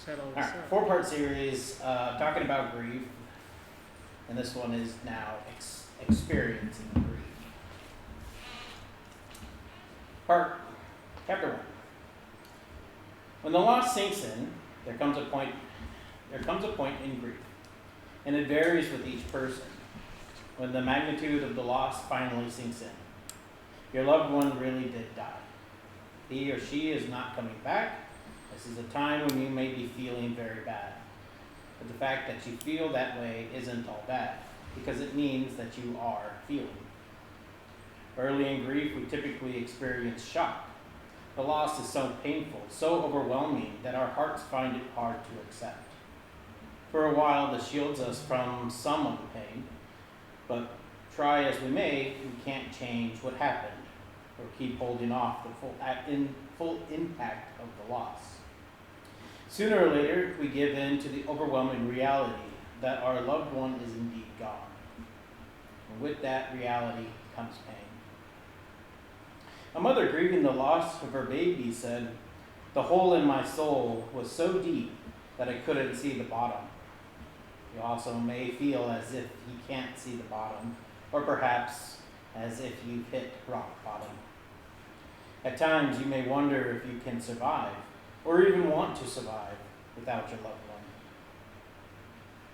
set all All this right, up. four-part series talking about grief, and this one is now experiencing grief. Chapter 1. When the loss sinks in, there comes a point in grief, and it varies with each person. When the magnitude of the loss finally sinks in, your loved one really did die. He or she is not coming back. This is a time when you may be feeling very bad. But the fact that you feel that way isn't all bad, because it means that you are feeling. Early in grief, we typically experience shock. The loss is so painful, so overwhelming, that our hearts find it hard to accept. For a while, this shields us from some of the pain, but try as we may, we can't change what happened, or keep holding off the full impact of the loss. Sooner or later, we give in to the overwhelming reality that our loved one is indeed gone. And with that reality comes pain. A mother grieving the loss of her baby said, "The hole in my soul was so deep that I couldn't see the bottom." You also may feel as if you can't see the bottom, or perhaps as if you've hit rock bottom. At times, you may wonder if you can survive, or even want to survive, without your loved one.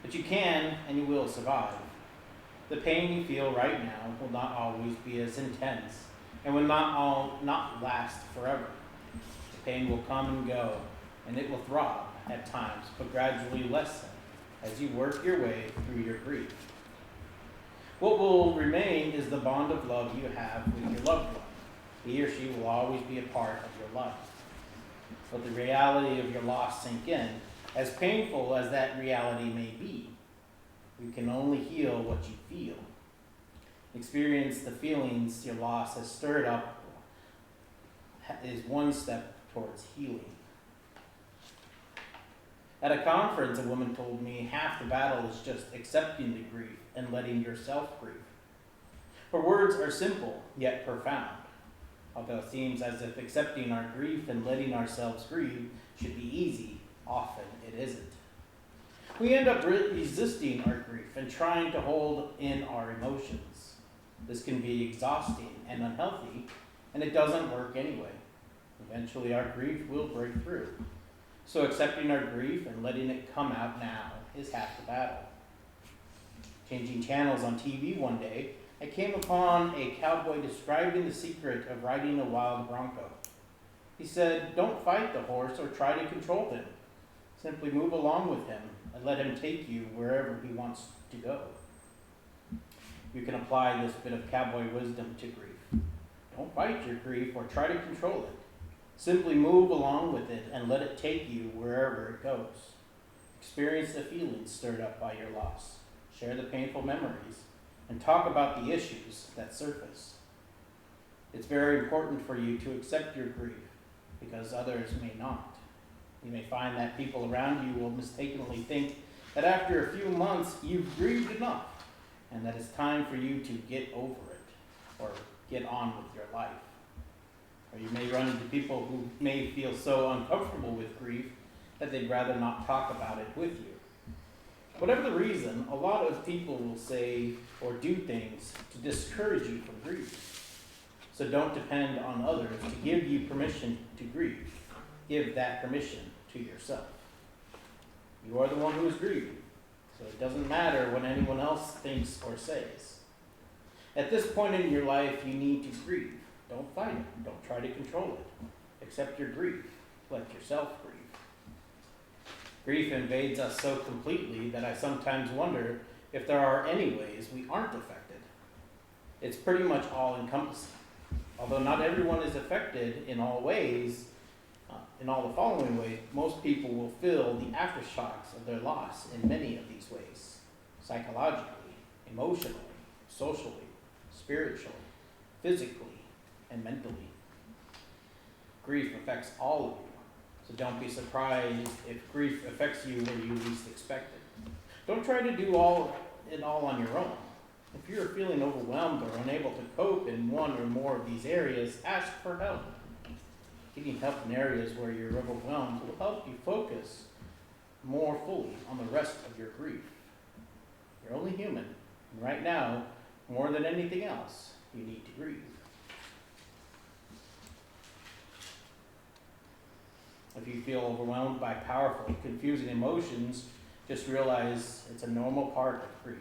But you can, and you will survive. The pain you feel right now will not always be as intense, and will not last forever. The pain will come and go, and it will throb at times, but gradually lessen as you work your way through your grief. What will remain is the bond of love you have with your loved one. He or she will always be a part of your life. But the reality of your loss sink in, as painful as that reality may be. You can only heal what you feel. Experience the feelings your loss has stirred up is one step towards healing. At a conference, a woman told me half the battle is just accepting the grief and letting yourself grieve. Her words are simple, yet profound. Although it seems as if accepting our grief and letting ourselves grieve should be easy, often it isn't. We end up resisting our grief and trying to hold in our emotions. This can be exhausting and unhealthy, and it doesn't work anyway. Eventually, our grief will break through. So accepting our grief and letting it come out now is half the battle. Changing channels on TV one day, I came upon a cowboy describing the secret of riding a wild bronco. He said, "Don't fight the horse or try to control him. Simply move along with him and let him take you wherever he wants to go." You can apply this bit of cowboy wisdom to grief. Don't fight your grief or try to control it. Simply move along with it and let it take you wherever it goes. Experience the feelings stirred up by your loss. Share the painful memories and talk about the issues that surface. It's very important for you to accept your grief because others may not. You may find that people around you will mistakenly think that after a few months you've grieved enough and that it's time for you to get over it or get on with your life. Or you may run into people who may feel so uncomfortable with grief that they'd rather not talk about it with you. Whatever the reason, a lot of people will say or do things to discourage you from grief. So don't depend on others to give you permission to grieve. Give that permission to yourself. You are the one who is grieving, so it doesn't matter what anyone else thinks or says. At this point in your life, you need to grieve. Don't fight it. Don't try to control it. Accept your grief. Let yourself grieve. Grief invades us so completely that I sometimes wonder if there are any ways we aren't affected. It's pretty much all-encompassing. Although not everyone is affected in all ways, in all the following ways, most people will feel the aftershocks of their loss in many of these ways. Psychologically, emotionally, socially, spiritually, physically, and mentally. Grief affects all of you. So don't be surprised if grief affects you where you least expect it. Don't try to do it all on your own. If you're feeling overwhelmed or unable to cope in one or more of these areas, ask for help. Getting help in areas where you're overwhelmed will help you focus more fully on the rest of your grief. You're only human, and right now, more than anything else, you need to grieve. If you feel overwhelmed by powerful, confusing emotions, just realize it's a normal part of grief.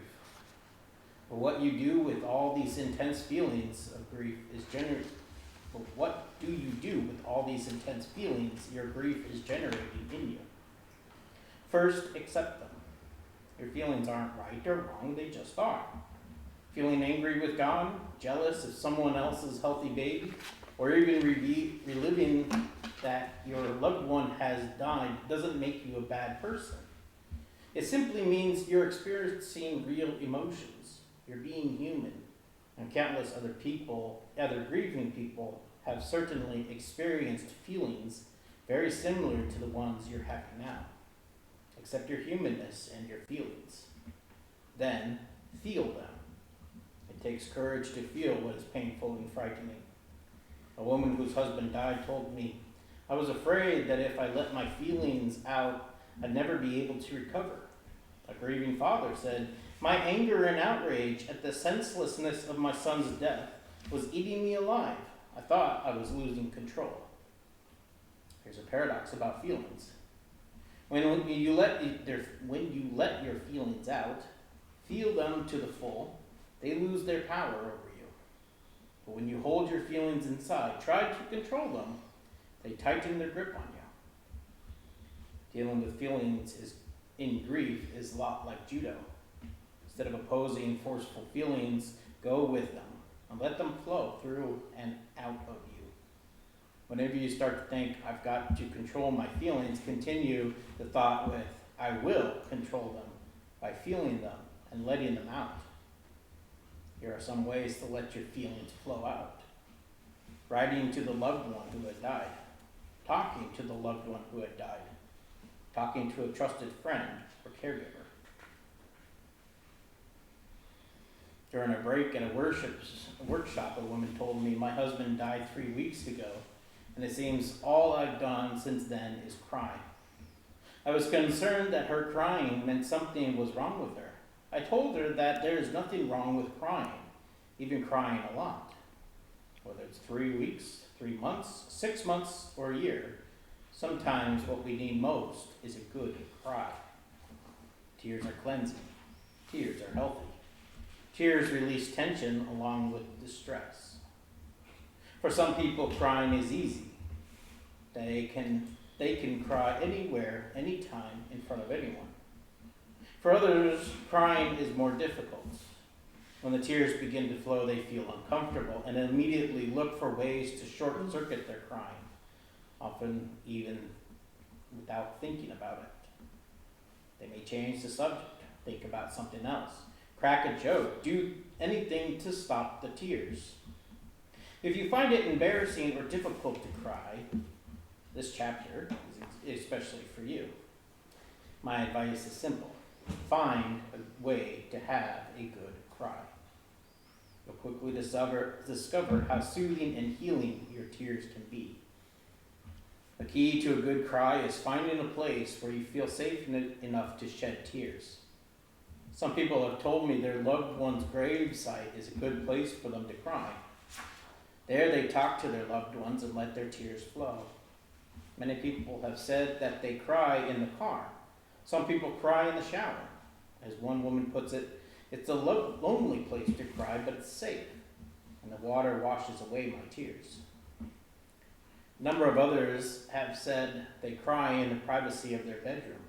But what you do with all these intense feelings of grief is your grief is generating in you? First, accept them. Your feelings aren't right or wrong, they just are. Feeling angry with God, jealous of someone else's healthy baby, or even reliving that your loved one has died doesn't make you a bad person. It simply means you're experiencing real emotions. You're being human. And countless other grieving people, have certainly experienced feelings very similar to the ones you're having now. Accept your humanness and your feelings. Then, feel them. It takes courage to feel what is painful and frightening. A woman whose husband died told me, "I was afraid that if I let my feelings out, I'd never be able to recover." A grieving father said, "My anger and outrage at the senselessness of my son's death was eating me alive. I thought I was losing control." Here's a paradox about feelings. When you let your feelings out, feel them to the full, they lose their power over you. But when you hold your feelings inside, try to control them, they tighten their grip on you. Dealing with feelings in grief is a lot like judo. Instead of opposing forceful feelings, go with them and let them flow through and out of you. Whenever you start to think, "I've got to control my feelings," continue the thought with, "I will control them," by feeling them and letting them out. Here are some ways to let your feelings flow out. Writing to the loved one who had died. Talking to the loved one who had died. Talking to a trusted friend or caregiver. During a break at a workshop, a woman told me, "My husband died 3 weeks ago, and it seems all I've done since then is cry." I was concerned that her crying meant something was wrong with her. I told her that there is nothing wrong with crying, even crying a lot. Whether it's 3 weeks, 3 months, 6 months, or a year, sometimes what we need most is a good cry. Tears are cleansing. Tears are healthy. Tears release tension along with distress. For some people, crying is easy. They can cry anywhere, anytime, in front of anyone. For others, crying is more difficult. When the tears begin to flow, they feel uncomfortable and immediately look for ways to short-circuit their crying, often even without thinking about it. They may change the subject, think about something else, crack a joke, do anything to stop the tears. If you find it embarrassing or difficult to cry, this chapter is especially for you. My advice is simple. Find a way to have a good cry. You'll quickly discover how soothing and healing your tears can be. The key to a good cry is finding a place where you feel safe enough to shed tears. Some people have told me their loved one's gravesite is a good place for them to cry. There they talk to their loved ones and let their tears flow. Many people have said that they cry in the car. Some people cry in the shower. As one woman puts it, "It's a lonely place to cry, but it's safe, and the water washes away my tears." A number of others have said they cry in the privacy of their bedroom.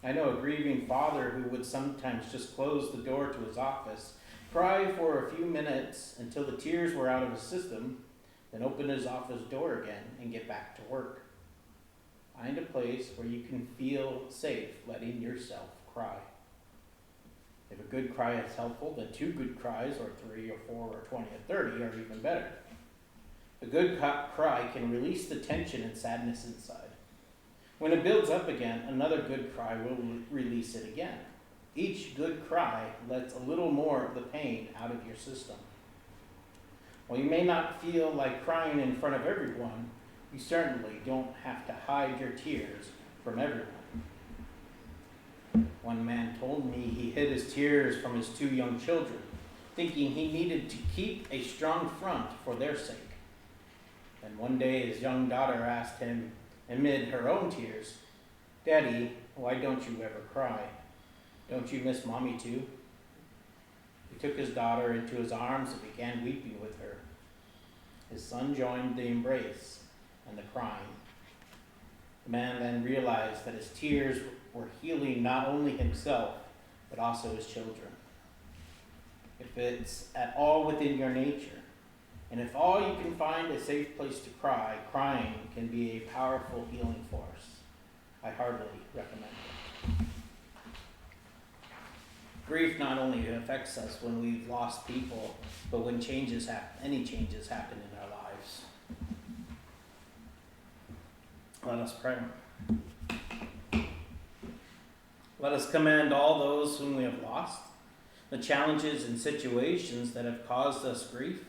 I know a grieving father who would sometimes just close the door to his office, cry for a few minutes until the tears were out of his system, then open his office door again and get back to work. Find a place where you can feel safe letting yourself cry. If a good cry is helpful, then 2 good cries, or 3 or 4 or 20 or 30 are even better. A good cry can release the tension and sadness inside. When it builds up again, another good cry will release it again. Each good cry lets a little more of the pain out of your system. While you may not feel like crying in front of everyone, you certainly don't have to hide your tears from everyone. One man told me he hid his tears from his 2 young children, thinking he needed to keep a strong front for their sake. Then one day his young daughter asked him, amid her own tears, "Daddy, why don't you ever cry? Don't you miss Mommy too?" He took his daughter into his arms and began weeping with her. His son joined the embrace and the crying. The man then realized that his tears were healing not only himself, but also his children. If it's at all within your nature, and if all you can find a safe place to cry, crying can be a powerful healing force. I heartily recommend it. Grief not only affects us when we've lost people, but when any changes happen in our lives. Let us pray. Let us commend all those whom we have lost, the challenges and situations that have caused us grief,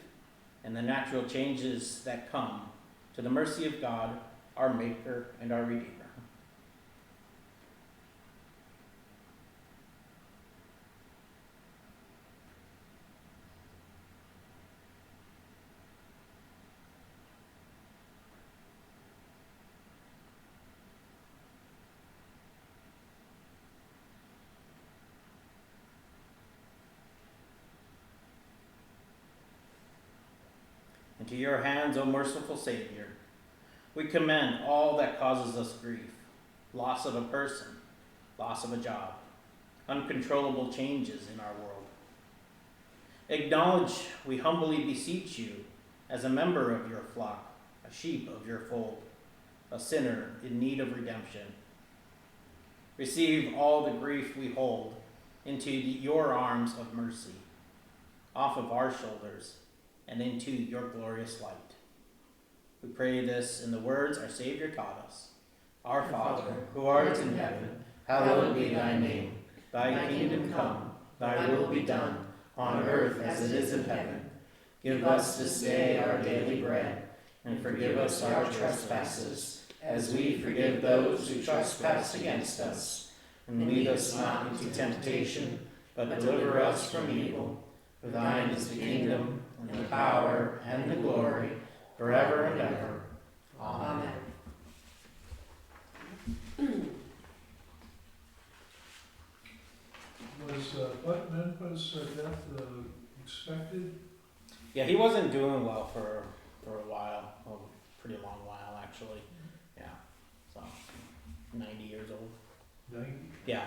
and the natural changes that come, to the mercy of God, our Maker and our Redeemer. Into your hands, O merciful Savior, we commend all that causes us grief, loss of a person, loss of a job, uncontrollable changes in our world. Acknowledge, we humbly beseech you, as a member of your flock, a sheep of your fold, a sinner in need of redemption. Receive all the grief we hold into your arms of mercy, off of our shoulders, and into your glorious light. We pray this in the words our Savior taught us. Our Father, who art in heaven, hallowed be thy name. Thy kingdom come, thy will be done, on earth as it is in heaven. Give us this day our daily bread, and forgive us our trespasses, as we forgive those who trespass against us. And lead us not into temptation, but deliver us from evil. For thine is the kingdom, and the power, and the glory, forever and ever. Amen. Was Button's death expected? Yeah, he wasn't doing well for a while, a pretty long while actually. Yeah, so 90 years old. 90? Yeah.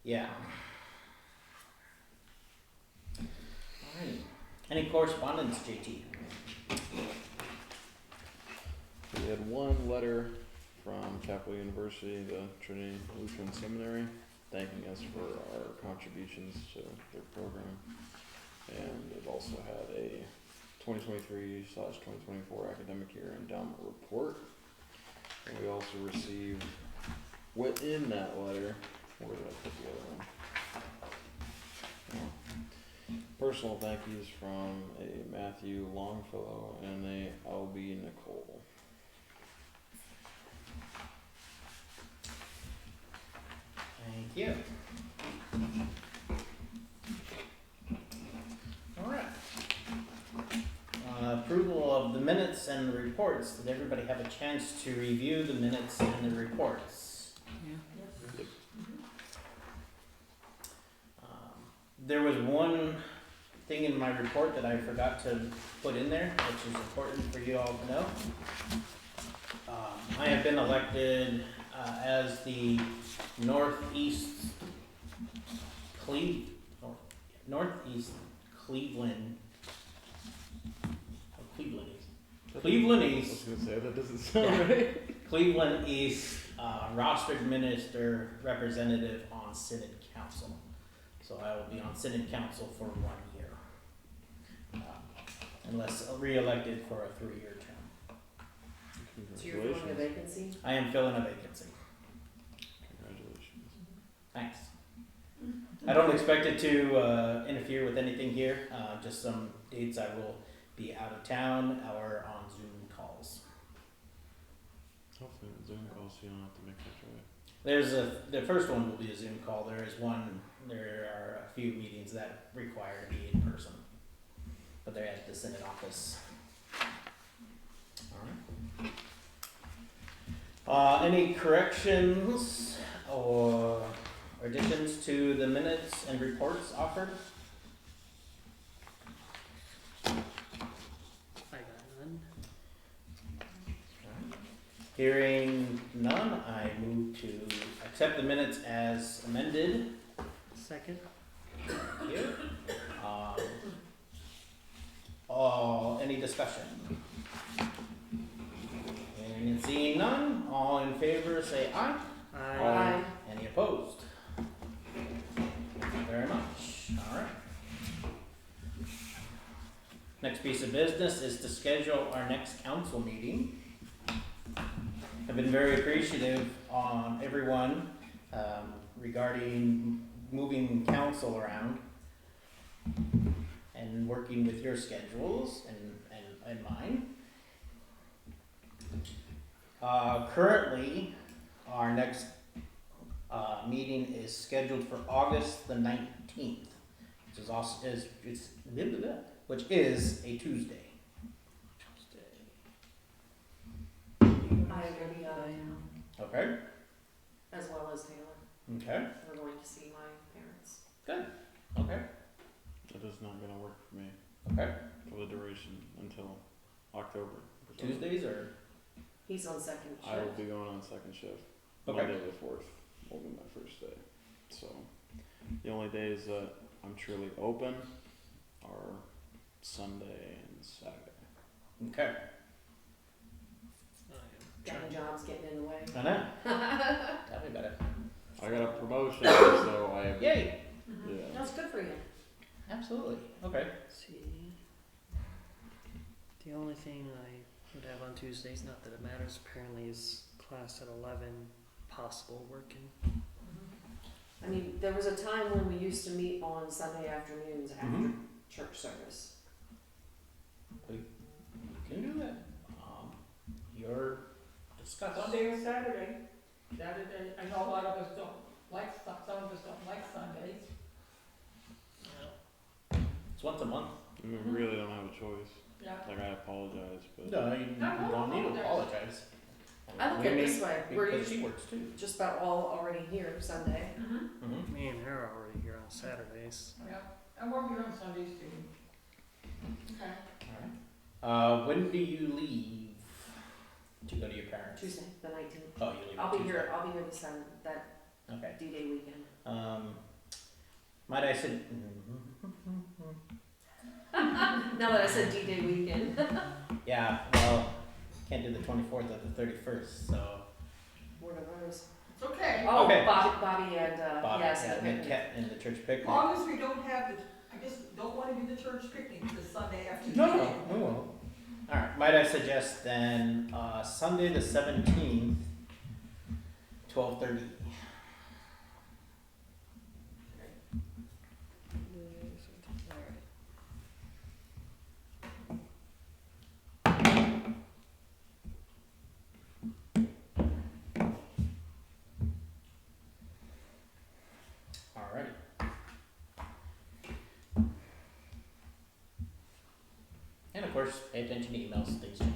Yeah. All right. Any correspondence, JT? We had one letter from Capital University, the Trinity Lutheran Seminary, thanking us for our contributions to their program. And it also had a 2023/2024 academic year endowment report. And we also received, within that letter, where did I put the other one? Personal thank yous from a Matthew Longfellow and a Albie Nicole. Thank you. All right. Approval of the minutes and the reports. Did everybody have a chance to review the minutes and the reports? Yeah. There was one thing in my report that I forgot to put in there, which is important for you all to know. I have been elected as the Northeast Cleveland. Cleveland East. Cleveland I East. was gonna say, that doesn't sound Yeah. right. Cleveland East rostered minister representative on Synod Council. So I will be on Synod Council for 1 year, unless re-elected for a 3-year term. So you're filling a vacancy? I am filling a vacancy. Congratulations. Thanks. I don't expect it to interfere with anything here. Just some dates I will be out of town or on Zoom calls. Hopefully the Zoom call so you don't have to make that drive. The first one will be a Zoom call. There are a few meetings that require to be in person, but they're at the Senate office. Alright. Any corrections or additions to the minutes and reports offered? I got none. Hearing none, I move to accept the minutes as amended. Second. Thank you. Any discussion? And seeing none, all in favor say aye. Aye. Any opposed? Thank you very much. Alright. Next piece of business is to schedule our next council meeting. I've been very appreciative on everyone regarding moving council around and working with your schedules and mine. Currently, our next meeting is scheduled for August the 19th, which is a Tuesday. I am gonna be out of town, Okay. as well as Taylor. Okay. We're going to see my parents. Okay. That is not gonna work for me Okay. for the duration until October. Tuesdays or He's on second I will shift. be going on second shift. Okay. Monday the 4th will be my first day. So the only days that I'm truly open are Sunday and Saturday. okay. Got the jobs getting in the way. I know. Tell me about it. I got a promotion, so I have. Yay! Yeah. That's good for you. Absolutely. Okay. Let's see. The only thing I would have on Tuesdays, not that it matters apparently, is class at 11, possible working. I mean, there was a time when we used to meet on Sunday afternoons after Mhm. church service. We can do that. Your discuss. Sunday or Saturday. Saturday, I know a lot of us don't like, some of us don't like Sundays. It's once a month. We really don't have a choice. Yeah. Like, I apologize, but No, you don't need to apologize. I look at it this way, we're Because she usually works too. just about all already here Sunday. Mm-hmm. Me and her are already here on Saturdays. Yeah, I work here on Sundays too. Okay. Alright. When do you leave to go to your parents? Tuesday, the 19th. Oh, you leave I'll on be Tuesday. here. I'll be here the 7th. That Okay. D-Day weekend. Might I said. Now that I said D-Day weekend. Yeah. Well, can't do the 24th or the 31st. So. What are those? It's okay. Oh, Okay. Bobby and Bob, yes, yeah, the and picnic. Ket and the church As picnic. long as we don't have the, I just don't wanna do the church picnic this Sunday afternoon. No, we won't. Alright, might I suggest then, Sunday the 17th, 12:30. Alrighty. And of course, pay attention to emails, things change.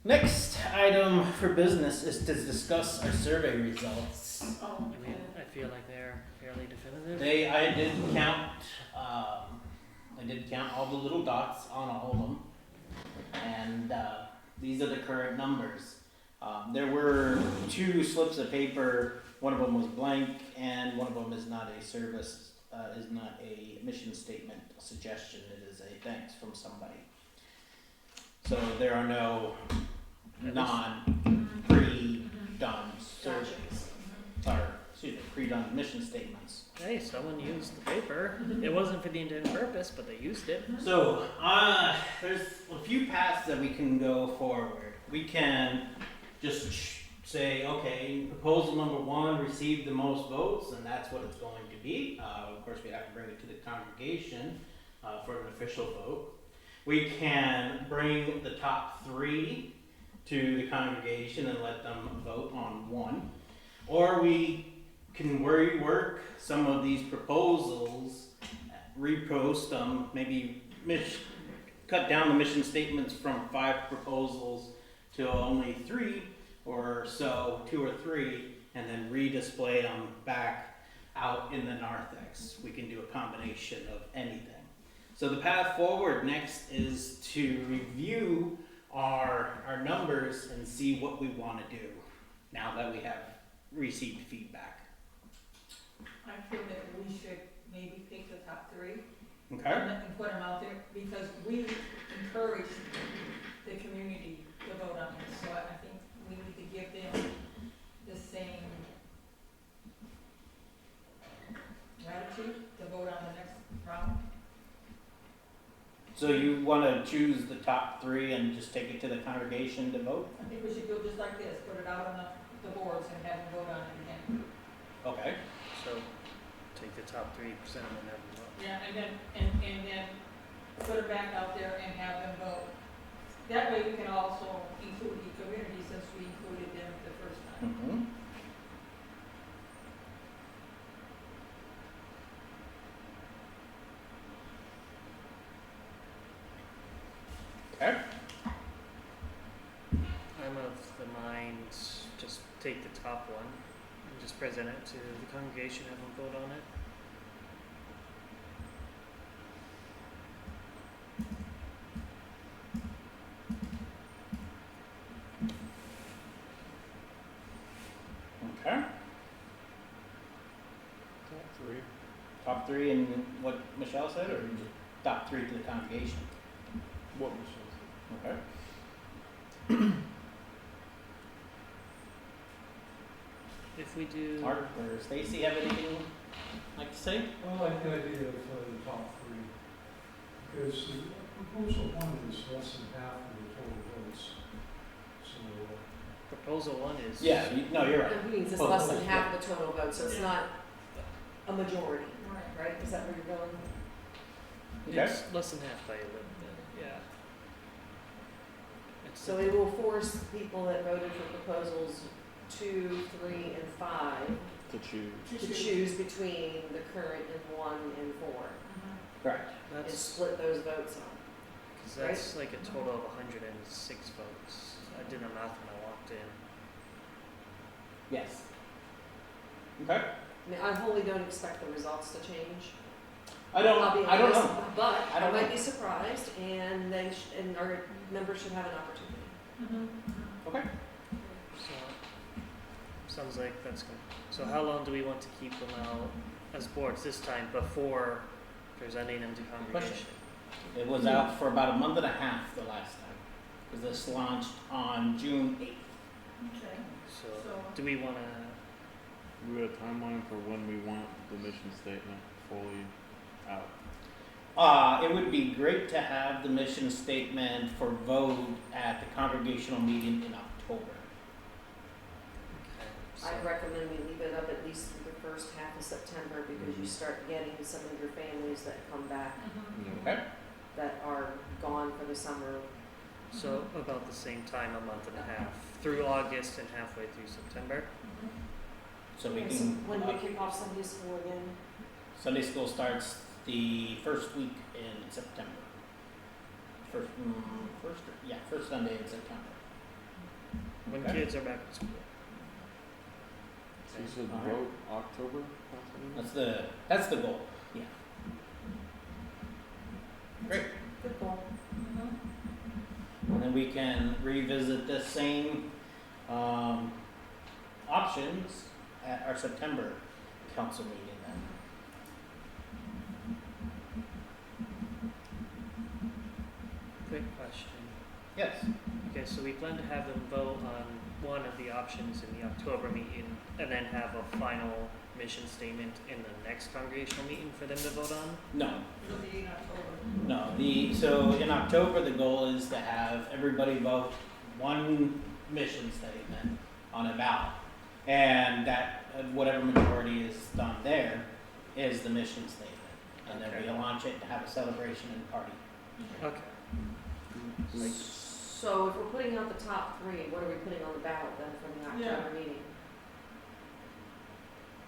Next item for business is to discuss our survey results. Oh, I mean, I feel like they're fairly definitive. I did count all the little dots on all of them, and these are the current numbers. There were 2 slips of paper. One of them was blank, and one of them is not a service, is not a mission statement suggestion. It is a thanks from somebody. So there are no pre-done surveys, or pre-done mission statements. Hey, someone used the paper. It wasn't for the intended purpose, but they used it. So, there's a few paths that we can go forward. We can just say, okay, proposal number 1 received the most votes, and that's what it's going to be. Of course, we have to bring it to the congregation for an official vote. We can bring the top 3 to the congregation and let them vote on one. Or we can rework some of these proposals, repost them, maybe cut down the mission statements from 5 proposals to only 3 or so, 2 or 3, and then redisplay them back out in the narthex. We can do a combination of anything. So the path forward next is to review our numbers and see what we want to do now that we have received feedback. I feel that we should maybe pick the top 3 Okay? and put them out there, because we encourage the community to vote on this, so I think we need to give them the same latitude to vote on the next round. So you want to choose the top 3 and just take it to the congregation to vote? I think we should go just like this, put it out on the boards and have them vote on it again. Okay. So take the top 3% and have them vote. Yeah, and then put it back out there and have them vote. That way we can also include the community, since we included them the first time. Mm-hmm. Okay. I'm of the mind, just take the top one and just present it to the congregation, have them vote on it. Okay. Top 3. Top 3 and what Michelle said, or top 3 to the congregation? What Michelle said. Okay. If we do, Mark or Stacy have anything like to say? I like the idea of the top 3, because the proposal 1 is less than half of the total votes. So, proposal 1 is. Yeah, no, you're right. That means it's Oh, less than yeah. half the total vote, so it's Yeah. not a majority, Right. right? Is that where you're going? Okay. It's less than half by a little bit, yeah. It's So it will force people that voted for proposals 2, 3, and 5 To choose. to choose between the current and 1 and 4, Correct. and that's, split those votes up. cause that's like a total of 106 votes. I did the math when I walked in. Yes. Okay. I mean, I wholly don't expect the results to change. I don't Honest, know. But I don't I might know. be surprised, and and our members should have an opportunity. Okay. So, sounds like that's good. So how long do we want to keep them out as boards this time before presenting them to congregation? It was out for about a month and a half the last time, because this launched on June 8th. Okay, So, so, do we wanna, We have a timeline for when we want the mission statement fully out. It would be great to have the mission statement for vote at the congregational meeting in October. okay, so, I'd recommend we leave it up at least through the first half of September, because you start getting some of your families that come back Okay. that are gone for the summer. so about the same time, a month and a half, through August and halfway through September. So we And so can. when do we kick off Sunday school again? Sunday school starts the first week in September. First Sunday in September. When Okay. kids are back at school. So you said All right. vote October, possibly? That's the goal. Yeah. Great. Good goal. And then we can revisit the same options at our September council meeting then. Quick question. Yes. Okay, so we plan to have them vote on one of the options in the October meeting and then have a final mission statement in the next congregational meeting for them to vote on? No. it'll be in October. No. So in October the goal is to have everybody vote one mission statement on a ballot. And that whatever majority is done there is the mission statement. And then Okay. we launch it to have a celebration and party. Okay. Like, So if we're putting out the top three, what are we putting on the ballot then from the October meeting?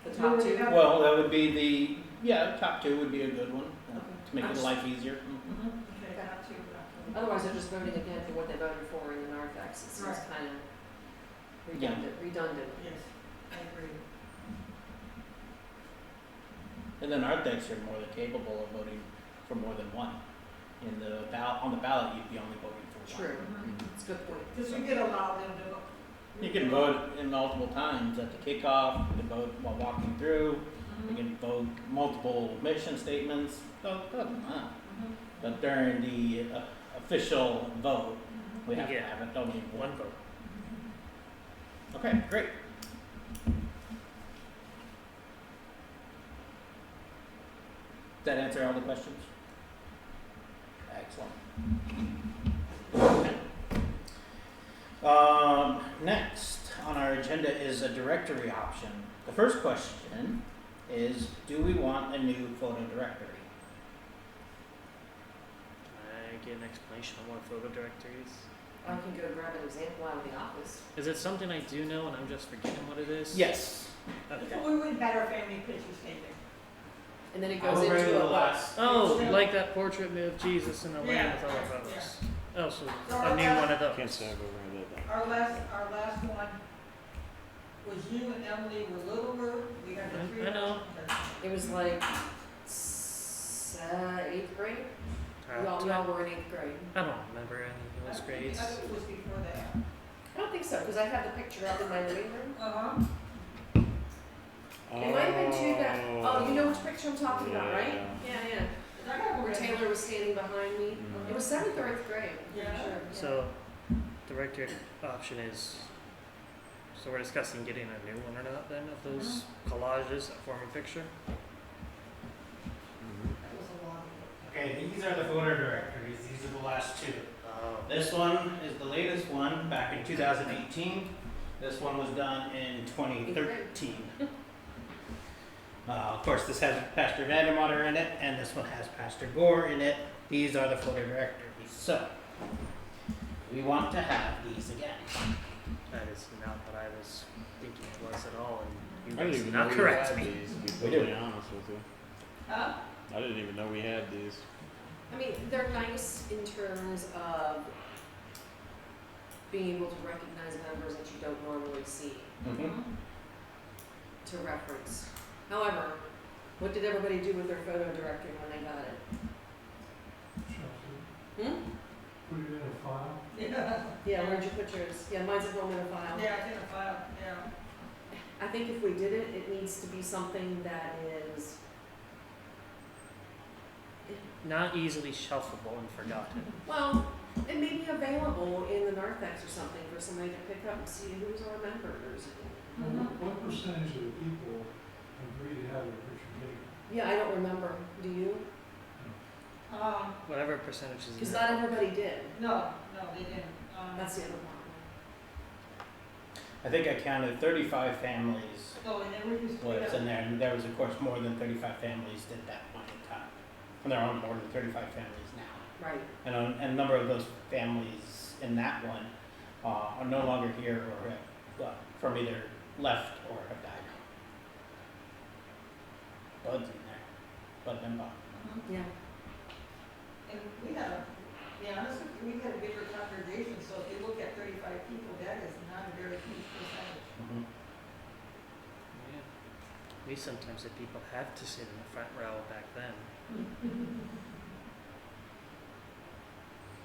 The You top already two? have- Well, that would be top two would be a good one, Okay. to make your life easier. Mhm. Okay, got to. Otherwise, they're just voting again for what they voted for in the narthex. It seems Right. kind of Yeah. redundant. Yes, I agree. And then narthex are more than capable of voting for more than one. In the on the ballot, you'd be only voting for one. True. Mhm. That's a good point. Because we did allow them to vote. You can vote in multiple times at the kickoff, you can vote while walking through, you Mhm. can vote multiple mission statements, doesn't matter. Mhm. But during the official vote, we have to Yeah. have it only One vote. Okay, great. Does that answer all the questions? Excellent. Okay. Next on our agenda is a directory option. The first question is, do we want a new photo directory? Can I get an explanation on what a photo directory is? I can go grab an example out of the office. Is it something I do know and I'm just forgetting what it is? Yes. Okay. So we wouldn't have our family pictures taken. And then it I goes will read into the a box. last. Oh, Yeah. like that portrait of Jesus in the land Yeah, with all the yeah, photos. Oh, so So a our new last- one of those. Can't say I've ever heard that. Our last one was you and Emily were littler. We had the three. I know. It was like 8th grade. Y'all were in 8th grade. I don't remember any of those grades. I think it was before that. I don't think so, because I have the picture up in my living room. Uh-huh. It might have been two that, oh, you know which picture I'm talking about, right? Yeah. Yeah, I got Where one. Taylor was standing behind me. Mhm. It was 7th or 8th grade. I'm Yeah. sure, So, directory option is, so we're discussing getting a new one or not then of those collages that form a picture? Mhm. That was a lot of Okay, these are the photo directories. These are the last two. Oh. This one is the latest one, back in 2018. This one was done in 2013. Of course, this has Pastor Vandermatter in it, and this one has Pastor Gore in it. These are the photo directories. So, we want to have these again. That is not what I was thinking it was at all, and you I didn't guys even did know not we correct had me. these, to be We totally do. honest with you. Huh? I didn't even know we had these. I mean, they're nice in terms of being able to recognize members that you don't normally see Mm-hmm. to reference. However, what did everybody do with their photo directory when they got it? Shuffle it, Hmm? put it in a file. Yeah. Yeah, where'd you put yours? Yeah, mine's at home in a file. Yeah, it's in a file, yeah. I think if we did it, it needs to be something that is, Not easily shelfable and forgotten. well, it may be available in the narthex or something for somebody to pick up and see who's our members. What percentage of the people agree to have their picture taken? Yeah, I don't remember. Do you? Whatever percentage is. Because not everybody did. No, they didn't. That's the other problem. I think I counted 35 families Oh, and then we just. was in there, and there was, of course, more than 35 families at that point in time. And there are more than 35 families now. Right. And a number of those families in that one are no longer here or have, from either left or have died. Bud's in there. Bud and Bob. Yeah. And we had to be honest with you, we had a bigger congregation, so if you look at 35 people, that is not a very huge percentage. Mhm. Yeah. We sometimes had people have to sit in the front row back then.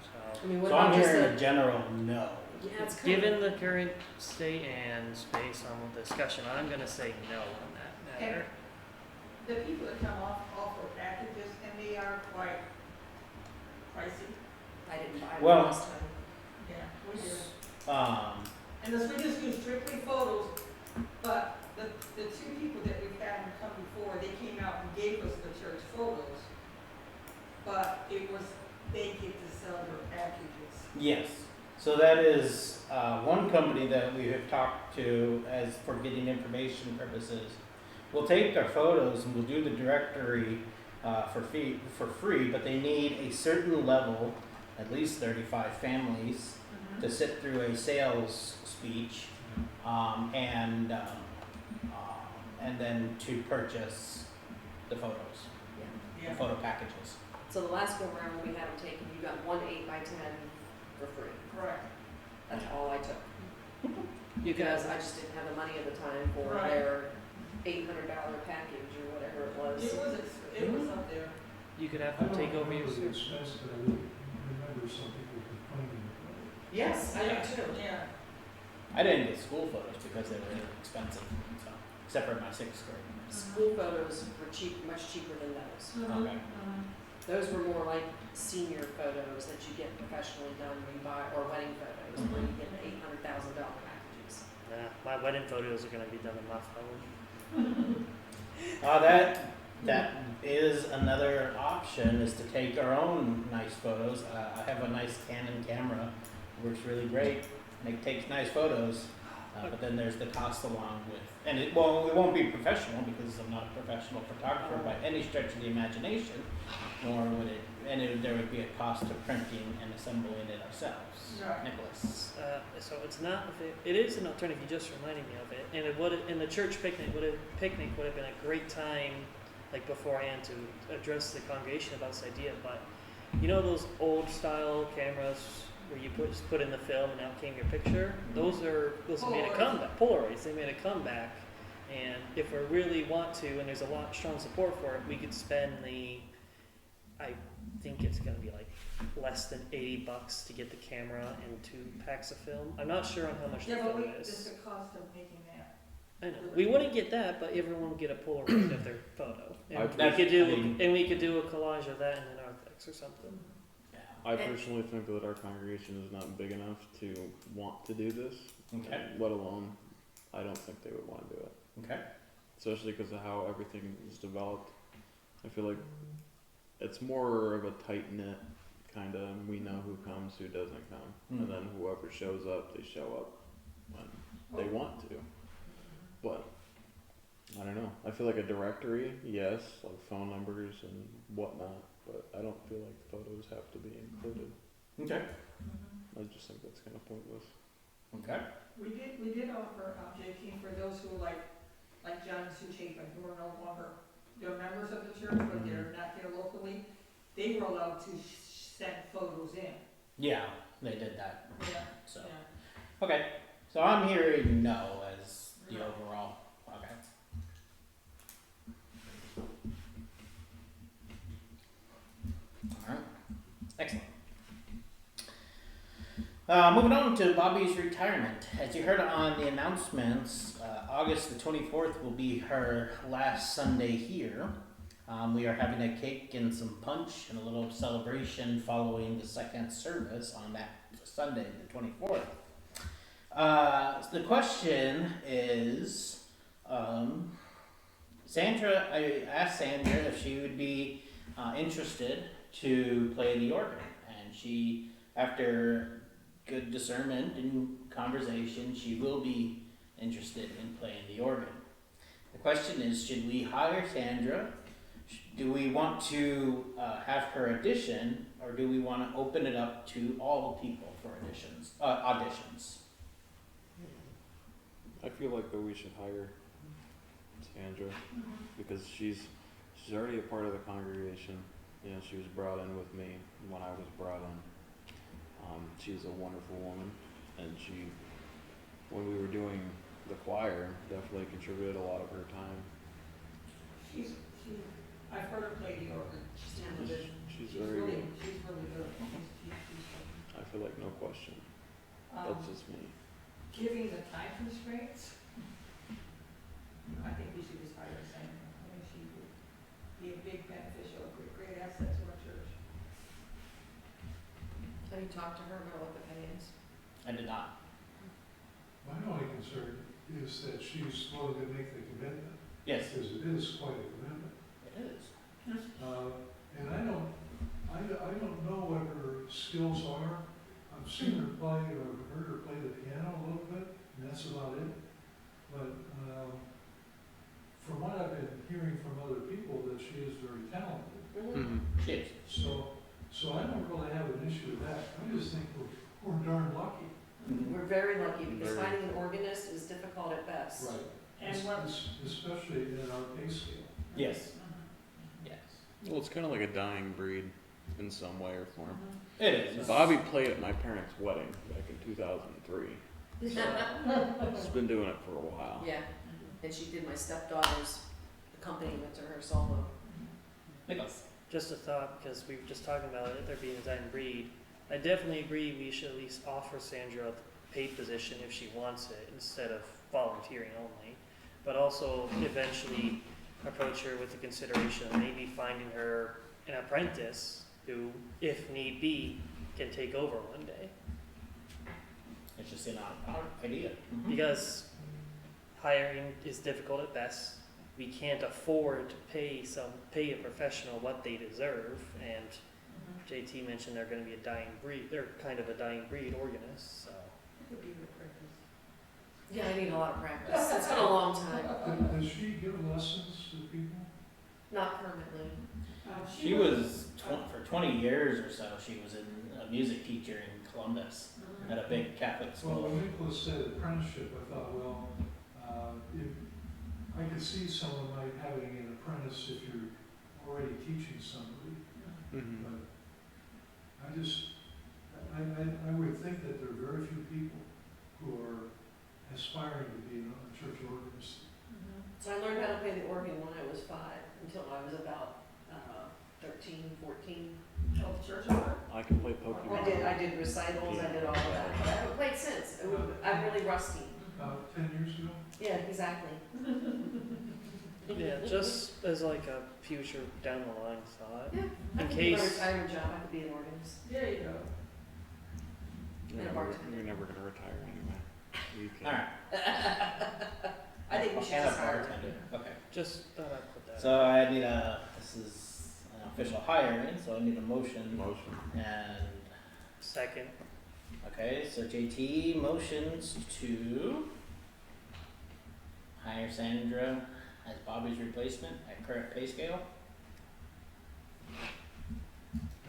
So, I mean, what So I'm about just hearing a the, general no. yeah, it's kind given of, the current state and based on the discussion, I'm gonna say no on that matter. The people that come off for packages, and they are quite pricey. I didn't buy it Well- last time. Yeah, we do. And this, we just use strictly photos, but the two people that we've had come before, they came out and gave us the church photos. But it was, they get to sell their packages. Yes. So that is one company that we have talked to as for getting information purposes. We'll take their photos and we'll do the directory for free, but they need a certain level, at least 35 families, to sit through a sales speech, and then to purchase the photos, the Yeah. photo packages. So the last go around when we had them taken, you got one 8x10 for free. Correct. That's all I took. You could Because have, I just didn't have the money at the time for Right. their $800 package or whatever it was. It was up there. you could have I them don't take over remember your. the expense, but I remember some people complaining about it. Yes, I do too. Yeah. I didn't get school photos because they were expensive, so, except for my 6th grade. School photos were much cheaper than those. Okay. Those were more like senior photos that you get professionally done when you buy, or wedding photos, where you get the $800,000 packages. My wedding photos are gonna be done in my phone. That is another option, is to take our own nice photos. I have a nice Canon camera, works really great, and it takes nice photos. But then there's the cost along with, and it won't be professional because I'm not a professional photographer by any stretch of the imagination, nor would it, there would be a cost to printing and assembling it ourselves. Right. Nicholas. So it's not. It is an alternative. You just reminded me of it, and it would. And the church picnic would have been a great time, like beforehand, to address the congregation about this idea. But you know those old style cameras where you just put in the film and out came your picture. Those made a Polaroids. comeback. Polaroids. They made a comeback, and if we really want to, and there's a lot strong support for it, we could spend I think it's gonna be like less than $80 to get the camera and 2 packs of film. I'm not sure on how much the Yeah, but film it's is. the cost of making that. I know we wouldn't get that, but everyone would get a Polaroid of their photo, and I- we could do a collage of that in an Arthrex or something. I personally think that our congregation is not big enough to want to do this, Okay. let alone, I don't think they would want to do it. Okay. Especially because of how everything is developed. I feel like it's more of a tight-knit kind of, we know who comes, who doesn't come. And then whoever shows up, they show up when they want to. But, I don't know. I feel like a directory, yes, like phone numbers and whatnot, but I don't feel like photos have to be included. Okay. I just think that's kind of pointless. Okay. We did offer, JT, for those who like John and Sue Chapin, who are no longer, they're members of the church, but they're not here locally, they were allowed to send photos in. Yeah, they did that. Yeah, So yeah. okay. So I'm hearing no as the No. overall. Okay. All right. Excellent. Moving on to Bobby's retirement. As you heard on the announcements, August the 24th will be her last Sunday here. We are having a cake and some punch and a little celebration following the second service on that Sunday, the 24th. The question is, Sandra, I asked Sandra if she would be interested to play the organ, and she, after good discernment and conversation, she will be interested in playing the organ. The question is, should we hire Sandra? Do we want to have her audition, or do we want to open it up to all people for auditions? I feel like that we should hire Sandra because she's already a part of the congregation. You know, she was brought in with me when I was brought in. She's a wonderful woman, and she, when we were doing the choir, definitely contributed a lot of her time. I've heard her play the organ. She's She's very really, good. she's really good. She's I feel like no question. good. That's just me. Given the time constraints, I think we should just hire Sandra. I mean, she would be a big beneficial, great asset to our church. Have you talked to her about what the pay is? I did not. My only concern is that she's willing to make the commitment, Yes, because it is quite a commitment. it is. And I don't know what her skills are. I've seen her play, or heard her play the piano a little bit, and that's about it. But, from what I've been hearing from other people, that she is very talented. Yes. So I don't really have an issue with that. I just think we're darn lucky. We're very lucky because Very. finding an organist is difficult at best. Right. And what, Especially in our pay scale. Yes. Yes. Well, it's kind of like a dying breed in some way or form. It is. Bobby played at my parents' wedding back in 2003. She's been doing it for a while. Yeah, and she did my stepdaughter's accompaniment to her solo. Nicholas. Just a thought, because we were just talking about it, there being a dying breed. I definitely agree we should at least offer Sandra a paid position if she wants it, instead of volunteering only. But also eventually approach her with the consideration of maybe finding her an apprentice who, if need be, can take over one day. It's just an idea. Because hiring is difficult at best. We can't afford to pay a professional what they deserve, and JT mentioned they're going to be a dying breed. They're kind of a dying breed organist, so. Yeah, I need a lot of practice. It's been a long time. Does she give lessons to people? Not permanently. She was, for 20 years or so, she was a music teacher in Columbus at a big Catholic Well, school. when Nicholas said apprenticeship, I thought, well, if, I could see someone like having an apprentice if you're already teaching somebody, Mm-hmm. but I just, I would think that there are very few people who are aspiring to be a church organist. So I learned how to play the organ when I was 5 until I was about 13, 14. oh, church organ? I can play Pokemon. I did recitals, I did all of that, but I haven't played since. I'm really rusty. About 10 years ago? Yeah, exactly. Yeah, just as like a future down the line thought. Yeah. I In could do my case- retirement job, I could be an organist. There you go. You're never gonna retire anyway. You can. All right. I think we should And a just hire her. bartender. Okay. Just thought I'd put that. So I need this is an official hiring, so I need a motion. Motion. And, Second. okay, so JT motions to hire Sandra as Bobby's replacement at current pay scale.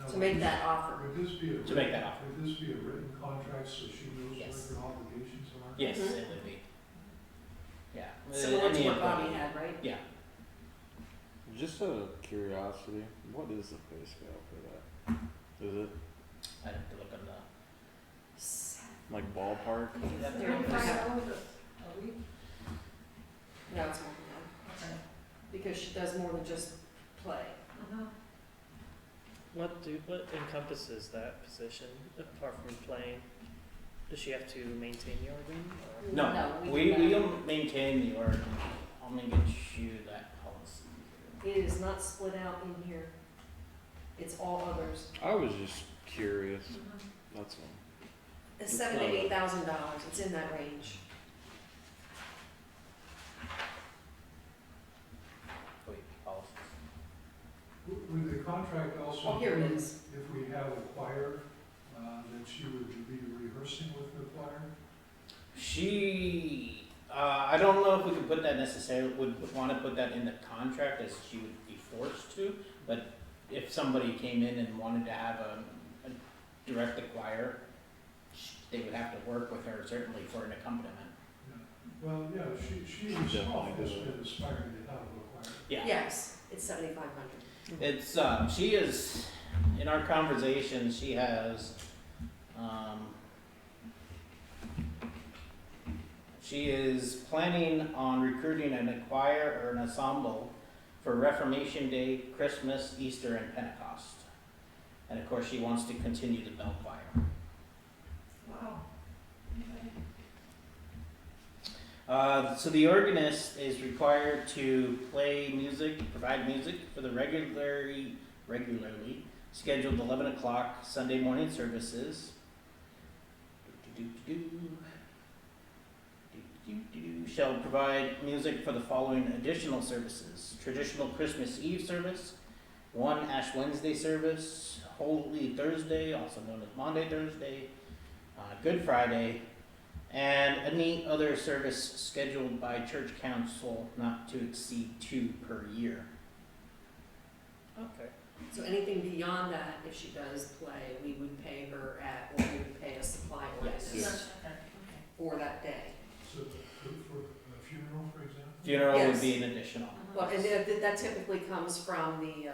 Now, To make that offer. Would this be a? To make that offer. Would this be a written contract so she knows Yes. what her obligations are? Yes, Mhm. it would be. Yeah. Similar to Any what Bobby employee. had, right? Yeah. Just out of curiosity, what is the pay scale for that? Is it I'd have to look on the. like ballpark? $35 a week? No, it's more than that. Okay. Because she does more than just play. What encompasses that position apart from playing? Does she have to maintain the organ? Or? No, do we that. don't maintain the order. I'll make you that policy. It is not split out in here. It's all others. I was just curious. That's all. It's It's $7,000 to not a- $8,000. It's in that range. Wait, policies. Would the contract also? Oh, here it include is. If we have a choir, that she would be rehearsing with the choir? I don't know if we could put that necessarily, would want to put that in the contract as she would be forced to, but if somebody came in and wanted to have a direct the choir, they would have to work with her certainly for an accompaniment. Yeah. Well, yeah, she herself definitely has does. been aspiring to have a choir. Yeah. Yes, it's $7,500. It's, she is, in our conversations, she has, she is planning on recruiting a choir or an ensemble for Reformation Day, Christmas, Easter, and Pentecost. And of course, she wants to continue the bell choir. Wow. So the organist is required to play music, provide music for the regularly scheduled 11 o'clock Sunday morning services. Shall provide music for the following additional services: traditional Christmas Eve service, one Ash Wednesday service, Holy Thursday, also known as Maundy Thursday, Good Friday, and any other service scheduled by church council not to exceed 2 per year. Okay. So anything beyond that, if she does play, we would pay her at, or we would pay a supply and that typically comes from the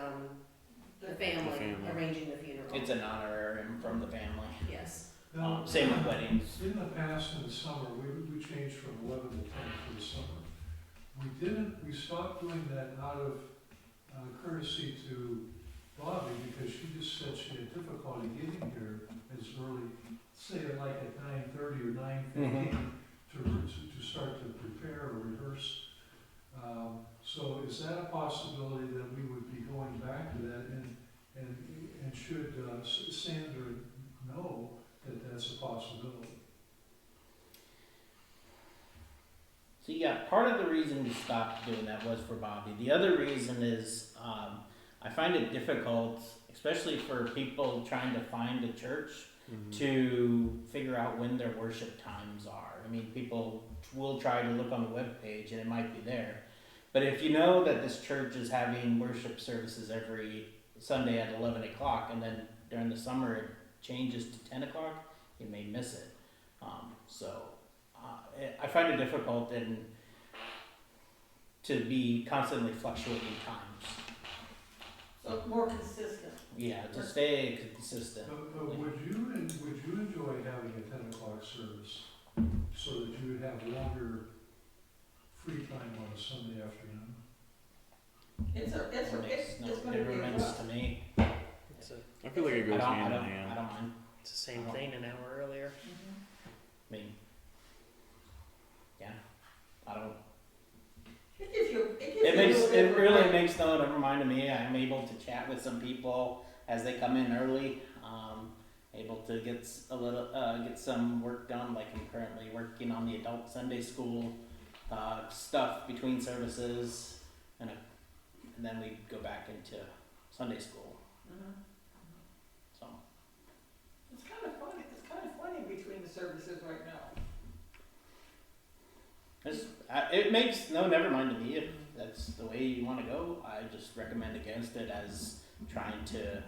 family family. arranging the funeral. It's an honorarium from the family. Yes. Now, Same with weddings. in the past, in the summer, we changed from 11 to 10 for the summer. We stopped doing that out of courtesy to Bobby, because she just said she had difficulty getting here as early, say like at 9:30 or 9:15, to start to prepare or rehearse. So is that a possibility that we would be going back to that, and should Sandra know that that's a possibility? So yeah, part of the reason we stopped doing that was for Bobby. The other reason is I find it difficult, especially for people trying to find a church, to figure out when their worship times are. I mean, people will try to look on the webpage and it might be there. But if you know that this church is having worship services every Sunday at 11 o'clock, and then during the summer it changes to 10 o'clock, you may miss it. I find it difficult to be constantly fluctuating times. So more consistent. Yeah, to stay consistent. But would you enjoy having a 10 o'clock service so that you would have longer free time on a Sunday afternoon? It's Makes no gonna be a difference rough. to me. It's I feel like it goes hand in I hand. don't mind. the same thing an hour earlier. I mean, yeah, I don't. It gives you, It really makes no mind to me. I'm able to chat with some people as they come in early. Able to get get some work done. Like I'm currently working on the adult Sunday school stuff between services, and then we go back into Sunday school. So It's kind of funny. It's kind of funny between the services right now. it makes no never mind to me if that's the way you want to go. I just recommend against it as trying to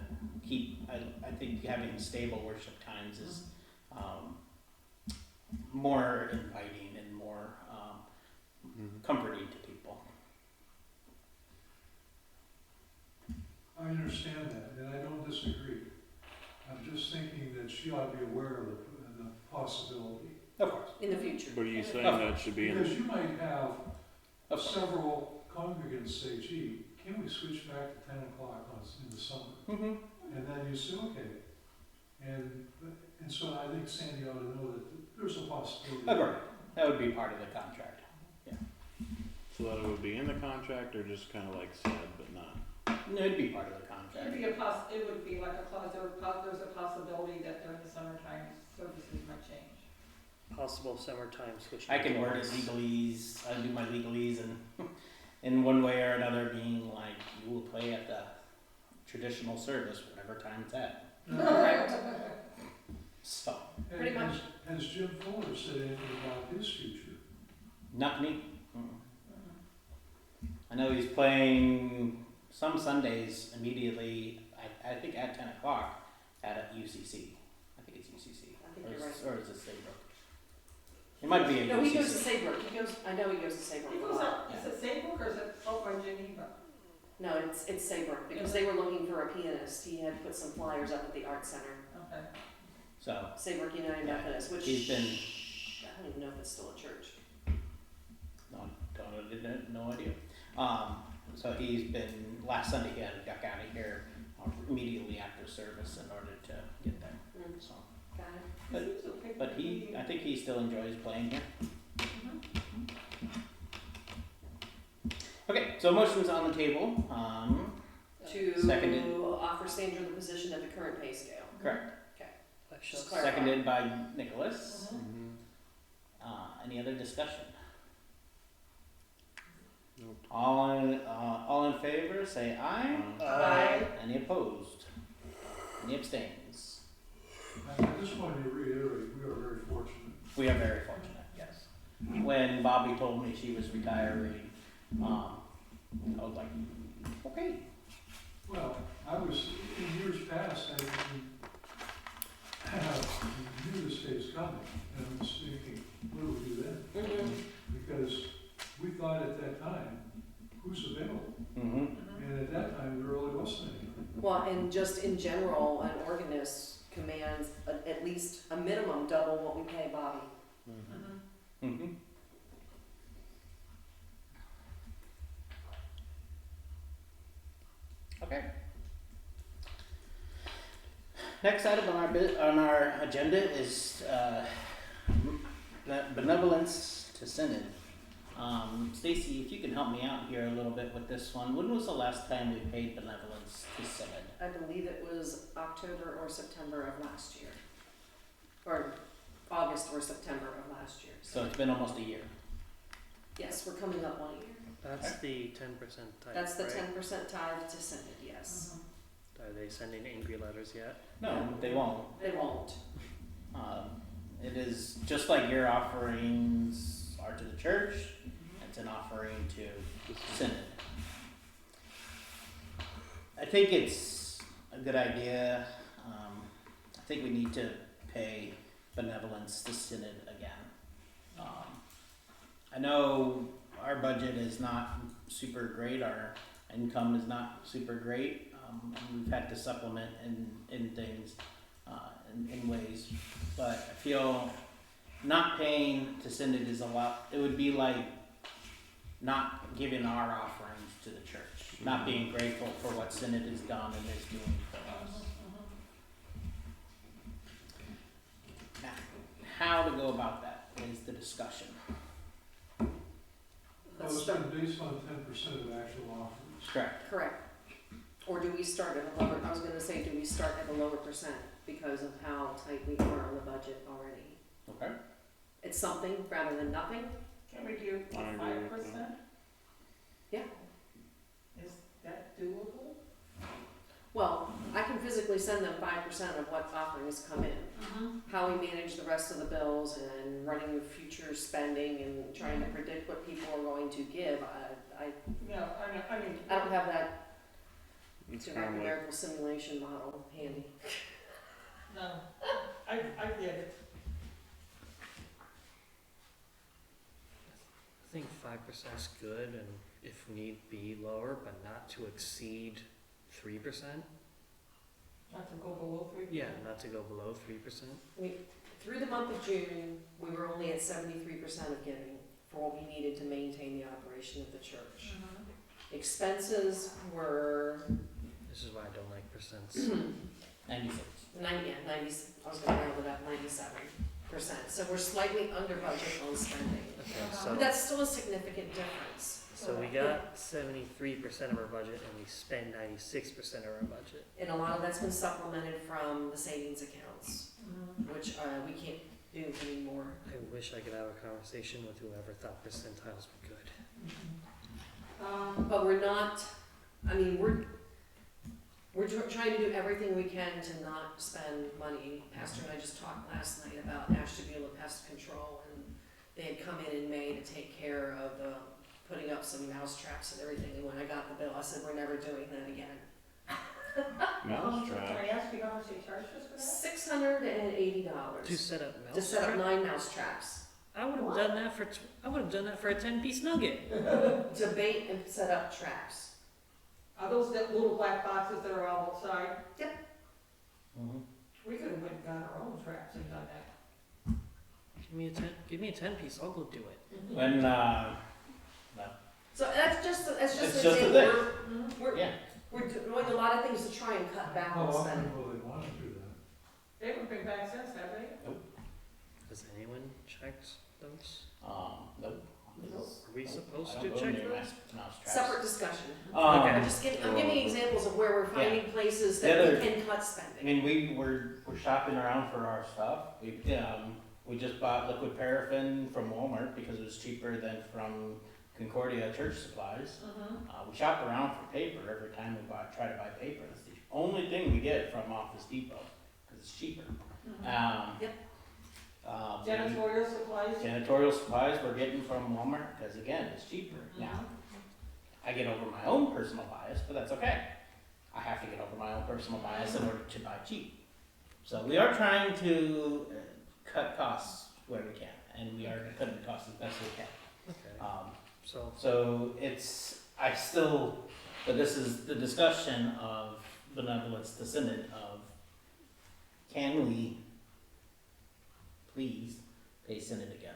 keep. I think having stable worship times is more inviting and more comforting to people. I understand that, and I don't disagree. I'm just thinking that she ought to be aware of the possibility. Of course. In the future. But are you saying that should be in? Because you might have Of course. several congregants say, gee, can we switch back to 10 o'clock in the summer? Mm-hmm. And then you say, okay. And so I think Sandy ought to know that there's a possibility. Agreed. That would be part of the contract. So that it would be in the contract, or just kind of like said, but not. No, it'd be part of the contract. It would be like a clause, there's a possibility that during the summertime, services might change. Possible summertime switching. I can word it legalese. I do my legalese, and in one way or another, being like, you will play at the traditional service, whatever time it's at. So, Pretty much. Has Jim Fuller said anything about his future? not me. I know he's playing some Sundays immediately. I think at 10 o'clock at UCC. I think it's UCC. I think you're right. Or is it Saybrook? It might be a No, UCC. he goes to Saybrook. I know he goes to Saybrook. It a goes lot. up, is it Saybrook or is it out by Geneva? No, it's Saybrook, because they were looking for a pianist. He had put some flyers up at the art center. Okay. So Saybrook United Yeah. Methodist, which he's been I don't even know if it's still a church. no idea. So he's been last Sunday he had to duck out of here immediately after service in order to get there. So, Got it. But- It seems okay. but I think he still enjoys playing here. Okay, so motion's on the table. To Seconded. offer Sandra the position at the current pay scale. Correct. I shall Just clarify. Seconded by Nicholas. Mm-hmm. Any other discussion? Nope. All in favor, say aye. Aye. Any opposed? Any abstains? I just wanted to reiterate, we are very fortunate. We are very fortunate, yes. When Bobby told me she was retiring, I was like, okay. Well, I was, in years past, I knew this day was coming, and I was thinking, what do we do then? Because we thought at that time, who's available? just in general, an organist commands at least a minimum double what we pay Bobby. Mhm. Mhm. Mm-hmm. Okay. Next item on our agenda is benevolence to synod. Stacy, if you can help me out here a little bit with this one, when was the last time we paid benevolence to synod? I believe it was October or September of last year. Or August or September of last year. So it's been almost a year. Yes, we're coming up on a year. That's the 10% type, That's the right? 10% tithe to synod, yes. Are they sending angry letters yet? No, they won't. They won't. It is just like your offerings are to the church, it's an offering to synod. I think it's a good idea. I think we need to pay benevolence to synod again. I know our budget is not super great, our income is not super great. And we've had to supplement in things, in ways, but I feel not paying to synod is a lot. It would be like not giving our offerings to the church, not being grateful for what synod has done and is doing for us. Now, how to go about that is the discussion. Well, Let's it's start. been based on 10% of actual offerings. Correct. Correct. Or do we start at a lower, I was gonna say, do we start at a lower percent because of how tight we are on the budget already? Okay. It's something rather than nothing. Can we do I agree with 5%? Yeah. Is that doable? Well, I can physically send them 5% of what offerings come in. How we manage the rest of the bills and running the future spending and trying to predict what people are going to give, Yeah, I mean. I don't have that It's kind of like, numerical simulation model handy. No, I get it. I think 5% is good, and if need be lower, but not to exceed 3%. Not to go below 3%. Yeah, not to go below 3%. Through the month of June, we were only at 73% of giving for what we needed to maintain the operation of the church. Expenses were This is why I don't like percents. 96. 90, I was gonna round it up, 97%. So we're slightly under budget on spending. Okay, But so that's still a significant difference. we got 73% of our budget, and we spend 96% of our budget. And a lot of that's been supplemented from the savings accounts, which we can't do anymore. I wish I could have a conversation with whoever thought percentiles were good. But we're not, I mean, we're trying to do everything we can to not spend money. Pastor and I just talked last night about Ashtabula Pest Control, and they had come in May to take care of putting up some mouse traps and everything, and when I got the bill, I said, we're never doing that again. mousetrap. Can I ask you how much they charged us for that? $680 To set up mouse to set up trap? 9 mouse traps, I would have done that for a 10-piece nugget. to bait and set up traps. Are those the little black boxes that are all outside? Mm-hmm. We could have went and got our own traps and done that. Give me a 10-piece. I'll go do it. When, So that's just It's an just a example. thing. We're doing a lot of things to try and cut back How on often spending. will they want to do that? They haven't been back since, have they? Has anyone checked those? Nope. Are we supposed I to don't go check near those? mouse traps. Separate discussion. Um, I'm giving examples of where we're finding places that The we other- can cut I spending. mean, we're shopping around for our stuff. We just bought liquid paraffin from Walmart because it was cheaper than from Concordia Church Supplies. We shop around for paper every time we try to buy paper. It's the only thing we get from Office Depot because it's cheaper. Yep. Janitorial supplies? Janitorial supplies we're getting from Walmart because again, it's cheaper. Now, I get over my own personal bias, but that's okay. I have to get over my own personal bias in order to buy cheap. So we are trying to cut costs where we can, and we are cutting costs as best we can. Okay. So it's, but this is the discussion of benevolence to synod of, can we please pay synod again?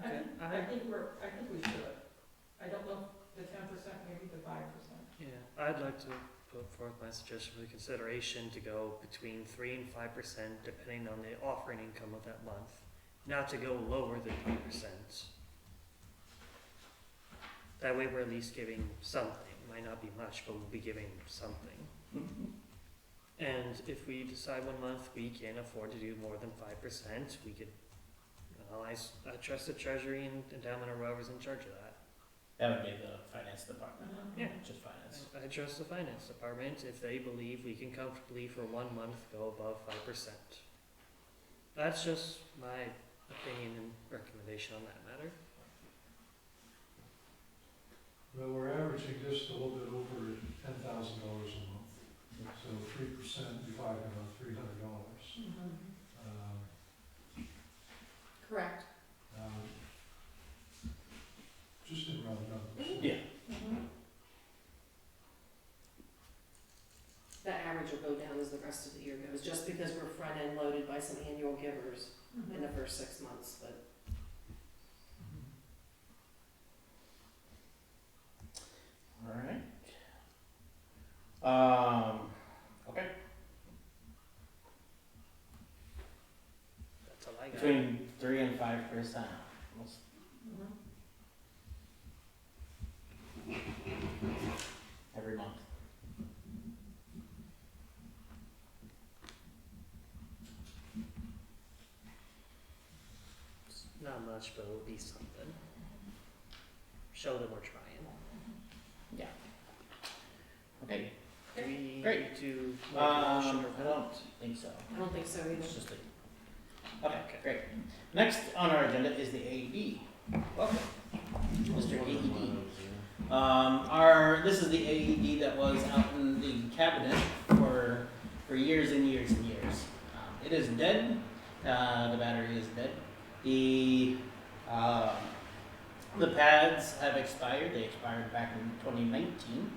I think we should. I don't know, the 10%, maybe the 5%. Yeah, I'd like to put forth my suggestion for consideration to go between 3 and 5%, depending on the offering income of that month, not to go lower than 3%. That way we're at least giving something. Might not be much, but we'll be giving something. And if we decide one month we can't afford to do more than 5%, we could, well, I trust the Treasury and Endowment or whoever's in charge of that. That would be the finance department. Yeah. Just finance. I trust the finance department if they believe we can comfortably for 1 month go above 5%. That's just my opinion and recommendation on that matter. Well, we're averaging just a little bit over $10,000 a month, so 3%, you're talking about $300. Correct. Just in round numbers. Yeah. That average will go down as the rest of the year goes, just because we're front-end loaded by some annual givers in the first 6 months, but. All right. Okay. That's all I got. Between 3 and 5%. Every month. Not much, but it'll be something. Show them we're trying. Yeah. Okay. Do we Great. need to make a motion or I don't vote? think so. I don't think so either. It's just a. Okay, great. Next on our agenda is the AED. Welcome, Mr. AED. This is the AED that was out in the cabinet for years and years and years. It is dead. The battery is dead. The pads have expired. They expired back in 2019.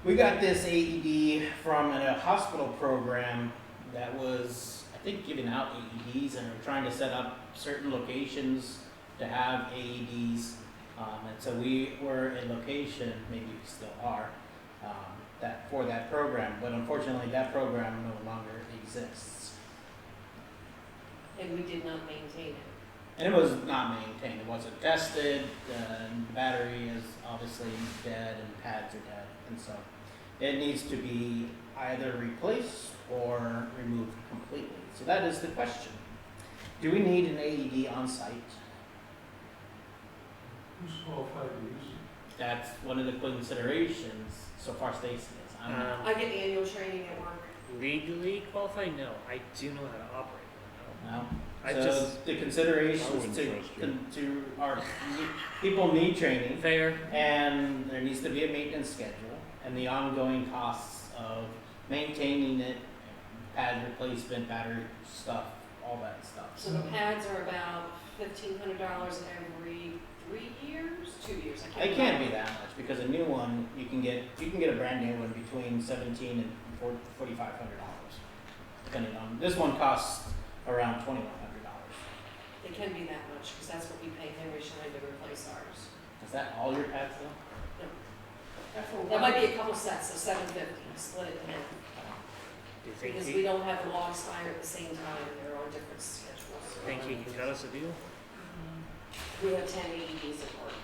We got this AED from a hospital program that was, I think, giving out AEDs, and we're trying to set up certain locations to have AEDs. And so we were a location, maybe we still are, for that program. But unfortunately, that program no longer exists. And we did not maintain it. And it was not maintained. It wasn't tested. The battery is obviously dead, and the pads are dead. And so it needs to be either replaced or removed completely. So that is the question. Do we need an AED on site? Who's qualified to use it? That's one of the considerations so far Stacy is. I'm not. I get annual training at work. Legally qualified? No. I do know how to operate one, No. I So just the I considerations wouldn't to, trust you. to our people need training, fair. and there needs to be a maintenance schedule, and the ongoing costs of maintaining it, pad replacement, battery stuff, all that stuff. So the pads are about $1,500 every 3 years, 2 years. I It can't be that much because a new one you can get a brand new one between $1,700 and $4,500, depending on this one costs around $2,100. It can be that much, because that's what we pay Henry Schein to replace ours. Is that all your pads though? That might be a couple sets of $750, split it in half. Do you think Because he, we don't have the long expire at the same time, they're on different schedules. think he can cut us a deal? We have 10 AEDs at work.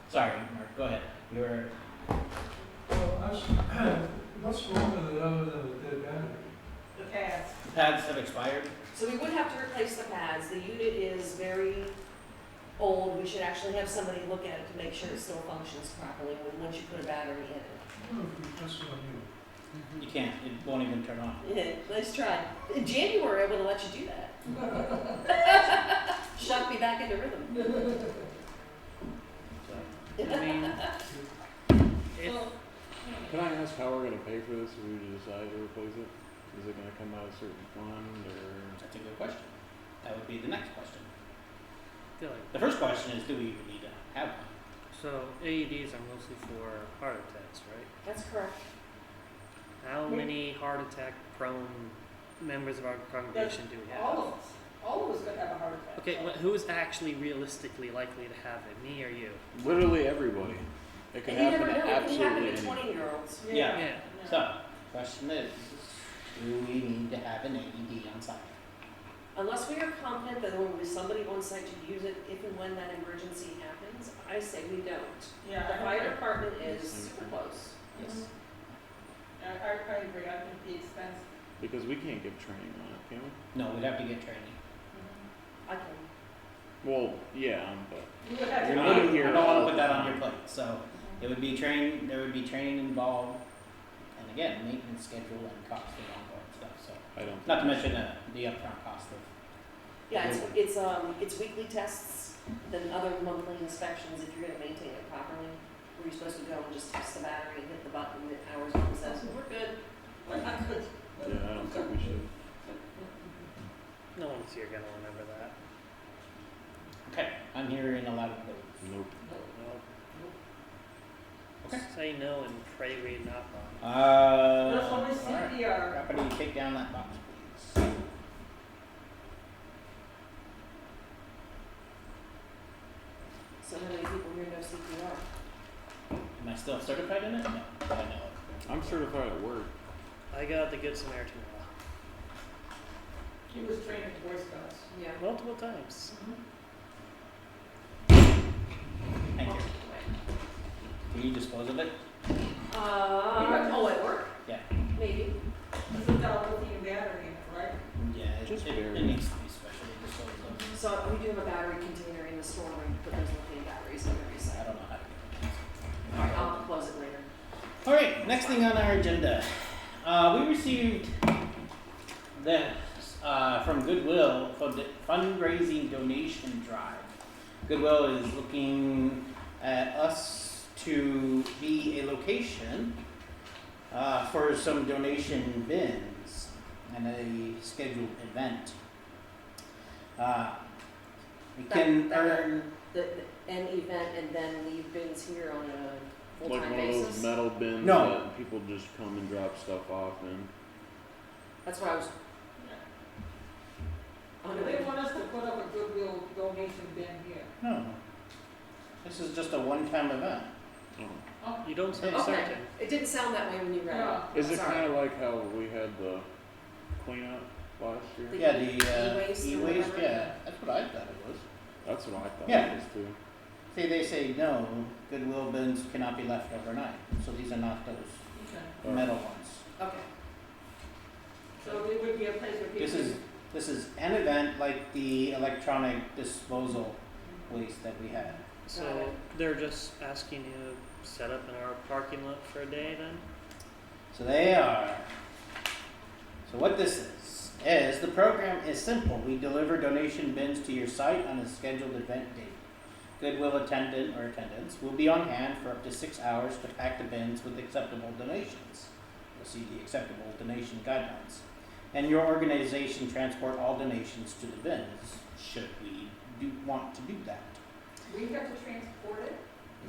Sorry, Mark, go ahead. You were, Well, what's wrong with it other than the dead battery? The pads. the pads have expired. So we would have to replace the pads. The unit is very old. We should actually have somebody look at it to make sure it still functions properly once you put a battery in it. What if we test it on you? You can't. It won't even turn on. Yeah, nice try. In January, we're able to let you do that. Shock me back into rhythm. I mean, if, Well, Can I ask how we're gonna pay for this if we decide to replace it? Is it gonna come out of a certain fund or? That's a good question. That would be the next question. feel like, The first question is, do we even need to have one? so AEDs are mostly for heart attacks, right? That's correct. How many heart attack prone members of our congregation do we have? All of us could have a heart attack. Okay, who is actually realistically likely to have it? Me or you? Literally everybody. It can And you happen never to know, it can happen absolutely to anyone. 20-year-olds. Yeah. Yeah. So, question is, do we need to have an AED on site? Unless we are confident that there will be somebody on site to use it if and when that emergency happens, I say we don't. Yeah, The fire department is super close. Yes. I agree, I think the expense. Because we can't give training on it, can we? No, we'd have to get training. I can. Well, yeah, but We would have to. You're I living don't here want all to put the that on time. your plate, so it would be training, there would be training involved, and again, maintenance schedule and cost of ongoing stuff, so. I don't. Not to think mention the upfront cost of. Yeah, it's weekly tests, then other monthly inspections if you're gonna maintain it properly. Where you're supposed to go and just test the battery and hit the button that hours on says, we're good. We're not good. Yeah, I don't think we should. No one's here gonna remember that. Okay, I'm hearing a lot of those. Nope. No. Okay. Say no and pray we not wrong. That's only alright. CPR. Property, take down that box, please. So how many people here know CPR? Am I still certified in it? No, but I know it. I'm certified at work. I got the Good Samaritan law He was trained at Boy Scouts. Yeah. multiple times. Thank you. Can you dispose of it? Oh, at work? Yeah. Maybe. This is got a lithium battery in it, right? Yeah, Just it barely. needs to be specially disposed of. So we do have a battery container in the store where you put those lithium batteries in every I site. don't know how to get it. Alright, I'll close it later. All right, next thing on our agenda. We received this from Goodwill for the fundraising donation drive. Goodwill is looking at us to be a location for some donation bins and a scheduled event. We can That- earn. An event and then leave bins here on a Like full-time one of those basis? metal bins No. that people just come and drop stuff off in. That's what I was. They want us to put up a Goodwill donation bin here. No. This is just a one-time event. Oh. You don't sound Okay. certain. It didn't sound that way when you read Yeah. it. Is it Sorry. kind of like how we had the cleanup last year? The Yeah, the e-waste or e-waste, whatever? yeah, that's what I thought it was. That's what I thought Yeah. it was too. See, they say no, Goodwill bins cannot be left overnight, so these are not those Okay. metal ones. Okay. So there would be a place where people. This is an event like the electronic disposal waste that we had. Got So it. they're just asking you to set up in our parking lot for a day then? So they are. So what this is the program is simple. We deliver donation bins to your site on a scheduled event date. Goodwill attendant or attendants will be on hand for up to 6 hours to pack the bins with acceptable donations. You'll see the acceptable donation guidelines. And your organization transport all donations to the bins, should we want to do that. We have to transport it?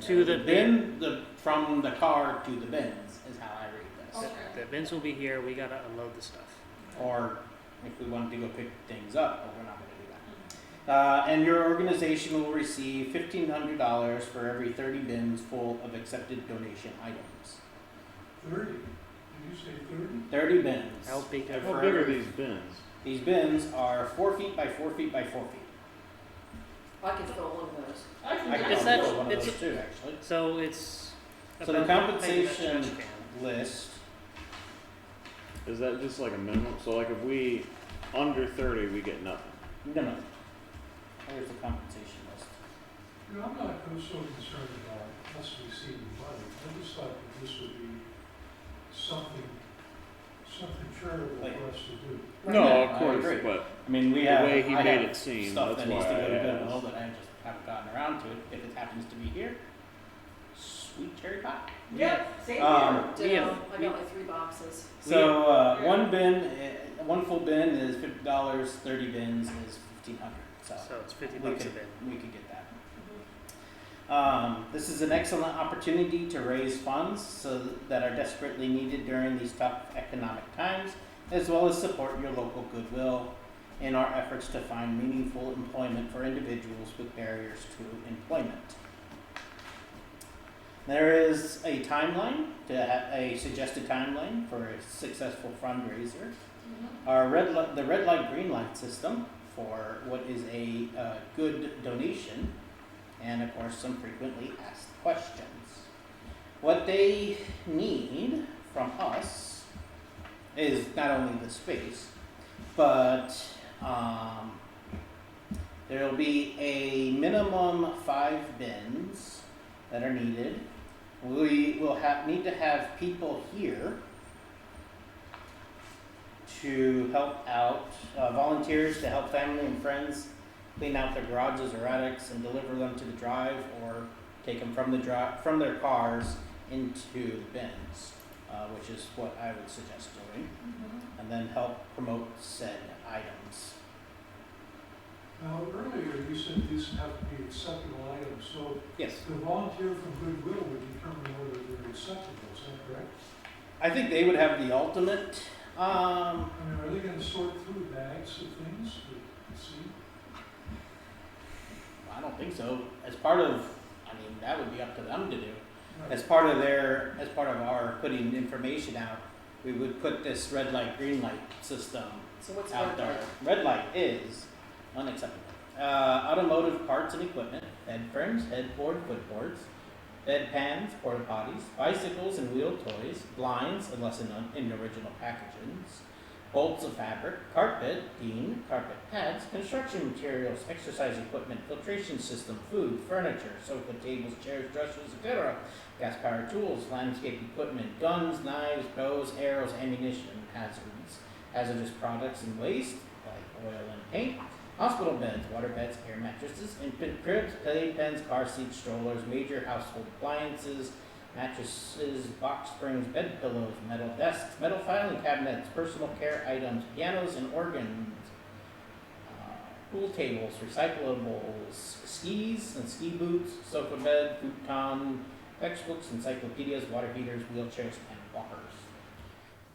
To the bin? From the car to the bins is how I read this. Okay. The bins will be here, we gotta unload the stuff. Or if we wanted to go pick things up, but we're not gonna do that. And your organization will receive $1,500 for every 30 bins full of accepted donation items. 30, did you say 30? 30 bins. How big are How big are these bins? These bins are 4 feet by 4 feet by 4 feet. I could fill one of those. I can I do can Is that. that- also one of it's- those too, actually. So it's So the about the height of that compensation trash can. list, Is that just like a minimum? So like if we under 30, we get nothing. no. Here's the compensation list. You know, I'm not so concerned about us receiving money. I just thought that this would be something charitable Like- for us to do. Right. No, Yeah, of I course, agree. but I mean, we the have, way he I made have it seem, stuff that's that why needs to go to I Goodwill asked. that I just haven't gotten around to it. If it happens to be here, sweet cherry pie. Yeah, same here. Ditto. I got my 3 boxes. So Yeah. one bin, one full bin is $50. 30 bins is $1,500. So So it's $50 we a could bin. we could get that. This is an excellent opportunity to raise funds that are desperately needed during these tough economic times, as well as support your local goodwill in our efforts to find meaningful employment for individuals with barriers to employment. There is a timeline, a suggested timeline for a successful fundraiser. The red light, green light system for what is a good donation, and of course some frequently asked questions. What they need from us is not only the space, but there will be a minimum 5 bins that are needed. We will need to have people here to help out, volunteers to help family and friends clean out their garages or attics and deliver them to the drive, or take them from their cars into the bins, which is what I would suggest doing, and then help promote said items. Now, earlier you said these have to be acceptable items, so Yes, the volunteer from Goodwill would determine whether they're acceptable, is that correct? I think they would have the ultimate. I mean, are they gonna sort through bags of things to see? I don't think so. As part of, that would be up to them to do. Right. As part of our putting information out, we would put this red light, green light system So what's out red there. light? Red light is unacceptable. Automotive parts and equipment, head frames, headboard, footboards, bedpans, porta potties, bicycles and wheel toys, blinds, unless in original packagings, bolts of fabric, carpet, carpet pads, construction materials, exercise equipment, filtration system, food, furniture, sofa, tables, chairs, dressers, etc., gas-powered tools, landscape equipment, guns, knives, bows, arrows, ammunition, hazardous products and waste, like oil and paint, hospital beds, water beds, air mattresses, infant cribs, playpens, car seats, strollers, major household appliances, mattresses, box springs, bed pillows, metal desks, metal filing cabinets, personal care items, pianos and organs, pool tables, recyclables, skis and ski boots, sofa bed, futon, textbooks, encyclopedias, water heaters, wheelchairs, and walkers.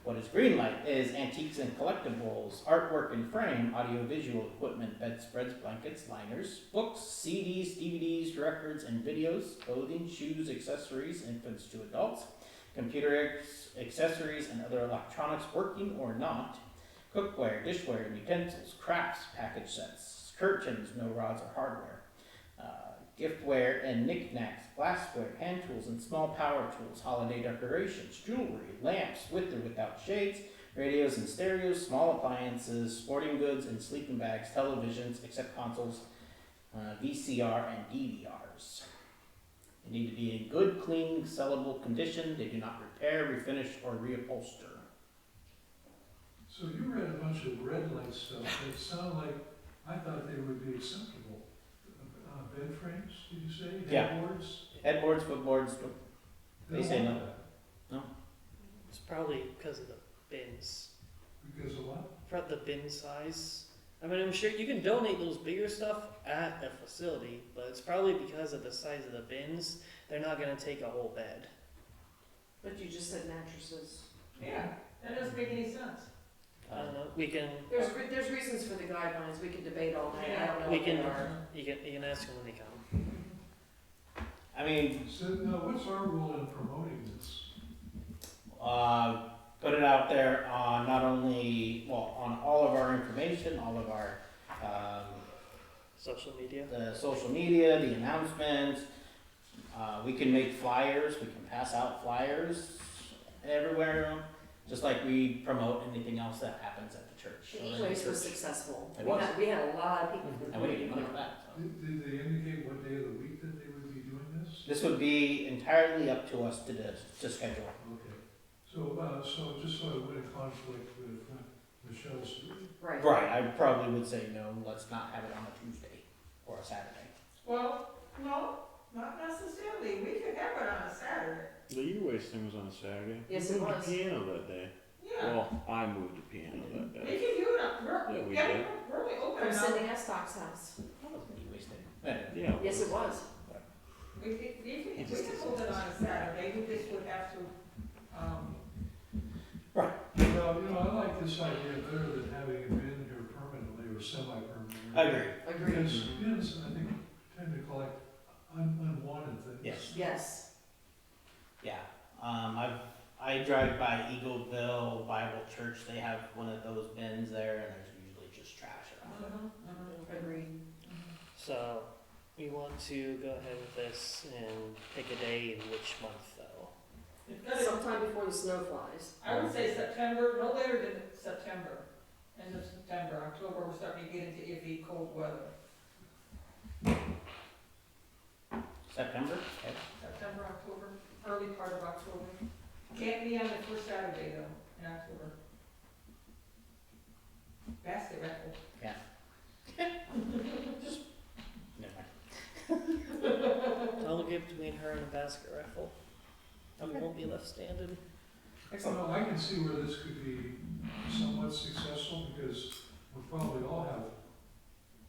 What is green light is antiques and collectibles, artwork and frame, audiovisual equipment, bedspreads, blankets, liners, books, CDs, DVDs, records and videos, clothing, shoes, accessories, infants to adults, computer accessories and other electronics working or not, cookware, dishware and utensils, crafts, package sets, curtains, no rods or hardware, giftware and knickknacks, glassware, hand tools and small power tools, holiday decorations, jewelry, lamps with or without shades, radios and stereos, small appliances, sporting goods and sleeping bags, televisions, except consoles, VCR and DVRs. They need to be in good, clean, sellable condition. They do not repair, refinish, or reupholster. So you read a bunch of red light stuff that sound like, I thought they would be acceptable. Bed frames, did you say? Yeah. Headboards? Headboards, footboards, they say don't no. want that. It's probably because of the bins. Because of what? For the bin size. I mean, I'm sure you can donate those bigger stuff at a facility, but it's probably because of the size of the bins. They're not going to take a whole bed. But you just said mattresses. Yeah, that doesn't make any sense. I don't know. We can. There's reasons for the guidelines, we can debate all day, I don't know We what can. they are. You can ask them when they come. I mean, So now, what's our role in promoting this? put it out there on not only, on all of our information, all of our Social media. the social media, the announcements. We can make flyers, we can pass out flyers everywhere, just like we promote anything else that happens at the church. The or in the E-waste was church. successful. It We was. had a lot of people. And we didn't get money for that. So. Did they indicate what day of the week that they would be doing this? This would be entirely up to us to schedule. Okay. So just so I wouldn't conflict with Michelle's, Right. Right, I probably would say no, let's not have it on a Tuesday or a Saturday. Well, no, not necessarily. We could have it on a Saturday. The e-waste thing was on Saturday. Yes, We it moved was. the piano that day. Yeah. Well, I moved the piano that We day. can do it, Yeah, we yeah, did. we're really open From enough. Cindy Estoc's house. That wasn't e-wasting. Anyway. Yeah. Yes, it was. We we can hold it on a Saturday, we just would have to, Well, I like this idea better than having it been here permanently or semi-permanently. I agree. Agreed. Because bins, I think, tend to collect unwanted things. Yes. Yes. Yeah. I drive by Eagleville Bible Church. They have one of those bins there, and there's usually just trash around it. Agreed. So, we want to go ahead with this and pick a day in which month though? it's gotta, Sometime before the snow flies. I would say September, no later than September, end of September, October, we're starting to get into iffy cold weather. September? Okay. September, October, early part of October. Can't be on the first Saturday though, in October. Basket raffle. Yeah. Never mind. I'll get between her and a basket raffle. And we won't be left standing. Well, I can see where this could be somewhat successful because we probably all have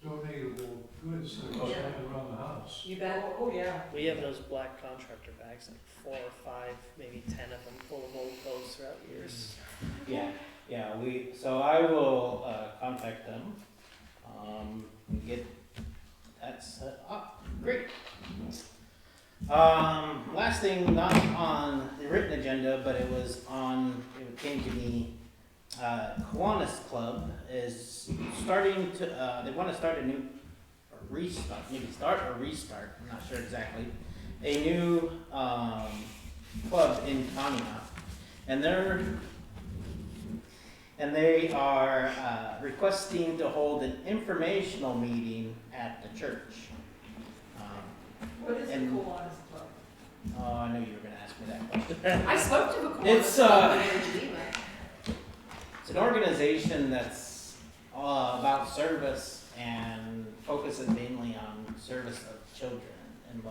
donatable goods that are Yeah. lying around the house. You bet. Oh, yeah. We have those black contractor bags, like 4 or 5, maybe 10 of them, full of old clothes throughout years. Yeah. Yeah. So I will contact them. And get that set up. Great. Last thing, not on the written agenda, but it came to me. Kiwanis Club is starting to, they want to start a new, or restart, I'm not sure exactly, a new club in Conneaut. And they are requesting to hold an informational meeting at the church. What is the And- Kiwanis Club? Oh, I knew you were going to ask me that question. I spoke to a It's, Kiwanis in Geneva. It's an organization that's about service and focuses mainly on service of children and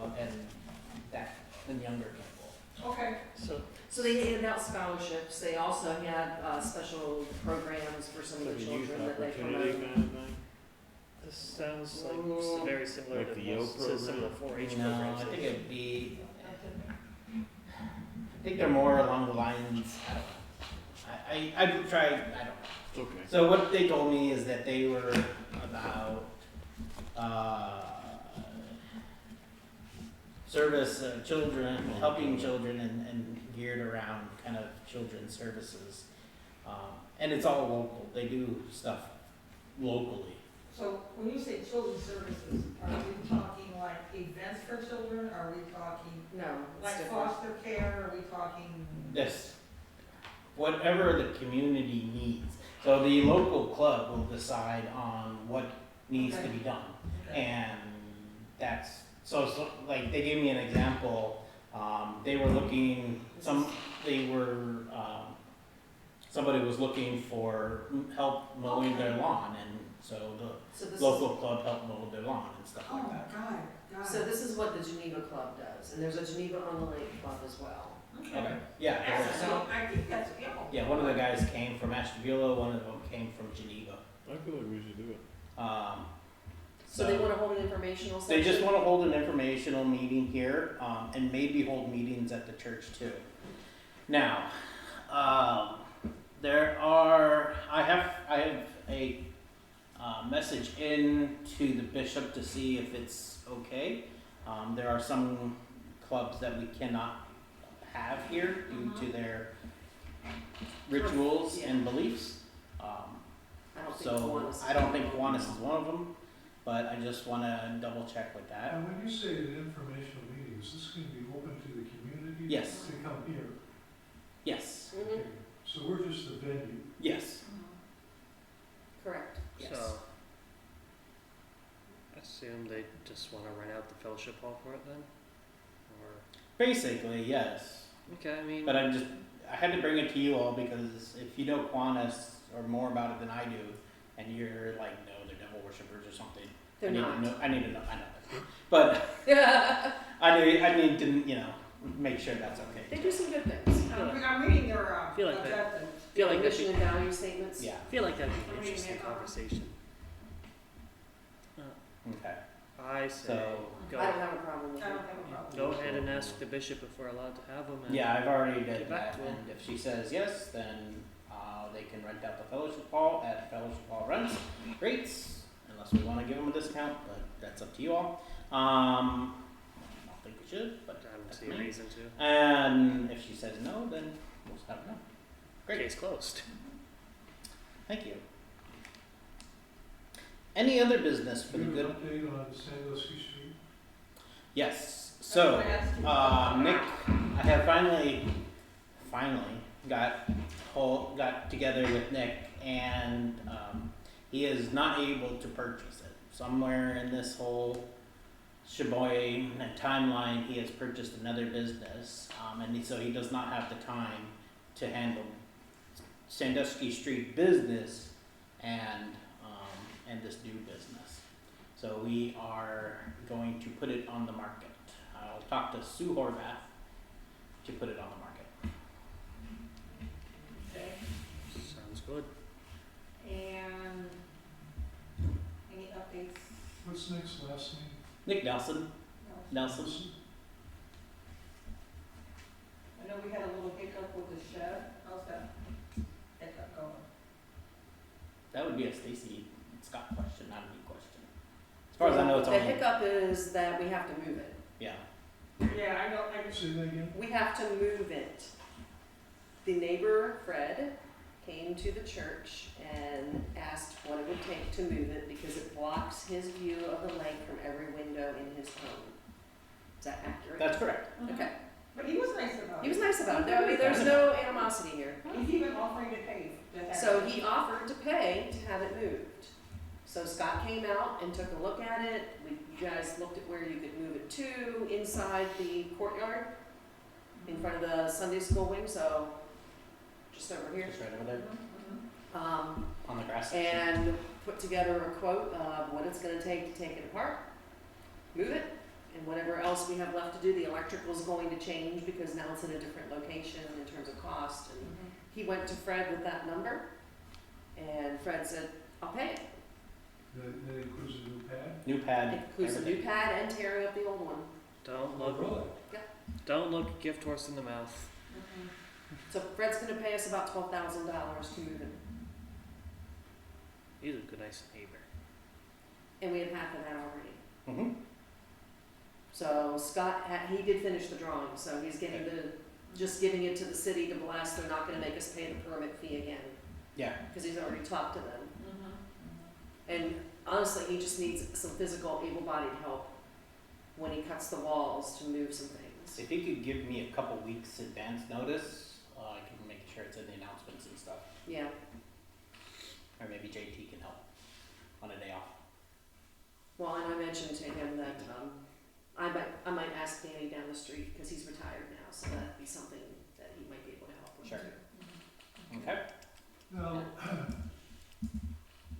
younger people. Okay, So, They handed out scholarships. They also had special programs for some of Like the a youth children that they opportunity promote. kind of thing. this sounds like very similar Like to, the Yo to some of the 4-H No, programs. I think it'd be. I think they're more along the lines. I've tried. I don't know. It's okay. So what they told me is that they were about service children, helping children, and geared around kind of children's services. And it's all local. They do stuff locally. so when you say children's services, are we talking like events for children? Are we talking No, it's like different. foster care? Are we talking? This, whatever the community needs. So the local club will decide on what needs to be done. Okay. And that's, so like, they gave me an example, they were looking, somebody was looking for help mowing their lawn, and so So the this local club helped mow their lawn and stuff Oh, like that. got it. so this is what the Geneva Club does, and there's a Geneva on the Lake Club as well. Okay, yeah, That's, I think that's, yeah, one of the guys came from Ashtabula, one of them came from Geneva. I feel like we should do it. So they want to hold an informational They session? just want to hold an informational meeting here, and maybe hold meetings at the church too. Now, I have a message in to the bishop to see if it's okay. There are some clubs that we cannot have here due to their rituals and beliefs. I don't think Kiwanis is one of them, but I just want to double check with that. And when you say an informational meeting, is this going to be open to the community? Yes. To come here? Yes. Mhm. Okay. So we're just the venue. Yes. Correct. Yes. So, I assume they just want to rent out the fellowship hall for it then? Or, Basically, yes. okay, I mean, But I had to bring it to you all because if you know Kiwanis or more about it than I do, and you're like, no, they're devil worshippers or something. They're not. I need to know. I know that. But I need to, make sure that's okay. They do some good things. I'm reading their, Feel like that- objectives. feel like Mission that'd and value statements. Yeah. I feel like that'd be an I mean, interesting yeah. conversation. Okay. I say, So Go, I don't have a problem with I it. don't have a problem. go ahead and ask the bishop if we're allowed to have them. And Yeah, I've already did Get back that, to 'em. and if she says yes, then, they can rent out the fellowship hall at fellowship hall rates, unless we wanna give them a discount, but that's up to you all. I don't think we should, but I don't that's see a me. reason to. And if she says no, then we'll just have no. Great. Case closed. Thank you. Any other business for the Give good? an update on Sandusky Street. Yes, I so, was gonna ask you about Nick, that. I have finally got together with Nick, and he is not able to purchase it. Somewhere in this whole sheboying and timeline, he has purchased another business, and so he does not have the time to handle Sandusky Street business and this new business. So we are going to put it on the market. I'll talk to Sue Horvath to put it on the market. Okay, Sounds good. and any updates? What's Nick's last name? Nick Nelson. Nelson. I know we had a little hiccup with the shed, how's that hiccup going? That would be a Stacy and Scott question, not a me question. As far as I know, it's The only, hiccup is that we have to move it. yeah. Yeah, I know, I just, Say that again? We have to move it. The neighbor, Fred, came to the church and asked what it would take to move it because it blocks his view of the lake from every window in his home. Is that accurate? That's correct. Okay. but he was nice about it. He was nice about it. No, I mean, there's no animosity here. He's even offering to pay to have it. So he offered to pay to have it moved. So Scott came out and took a look at it. You guys looked at where you could move it to, inside the courtyard, in front of the Sunday school wing, so just over here. Just right over there Um, on the grass section. and put together a quote of what it's gonna take to take it apart, move it, and whatever else we have left to do. The electrical's going to change because now it's in a different location in terms of cost. And he went to Fred with that number, and Fred said, I'll pay it. That includes a new pad? New pad. It includes a new everything. pad and tearing up the old one. Don't Oh, look, really? don't look a gift horse in the mouth. So Fred's gonna pay us about $12,000 to move it, He's a good, nice neighbor. and we have half of that already. Mhm. So Scott, he did finish the drawing, so he's getting just giving it to the city to blast. They're not gonna make us pay the permit fee again, Yeah. because he's already talked to them. And honestly, he just needs some physical, able-bodied help when he cuts the walls to move some things. If you could give me a couple weeks advance notice, I can make sure it's in the announcements and stuff. Yeah, Or maybe JT can help on a day off. well, and I mentioned to him that, I might ask Danny down the street, because he's retired now, so that'd be something that he might be able to help with Sure. too. Okay. Now,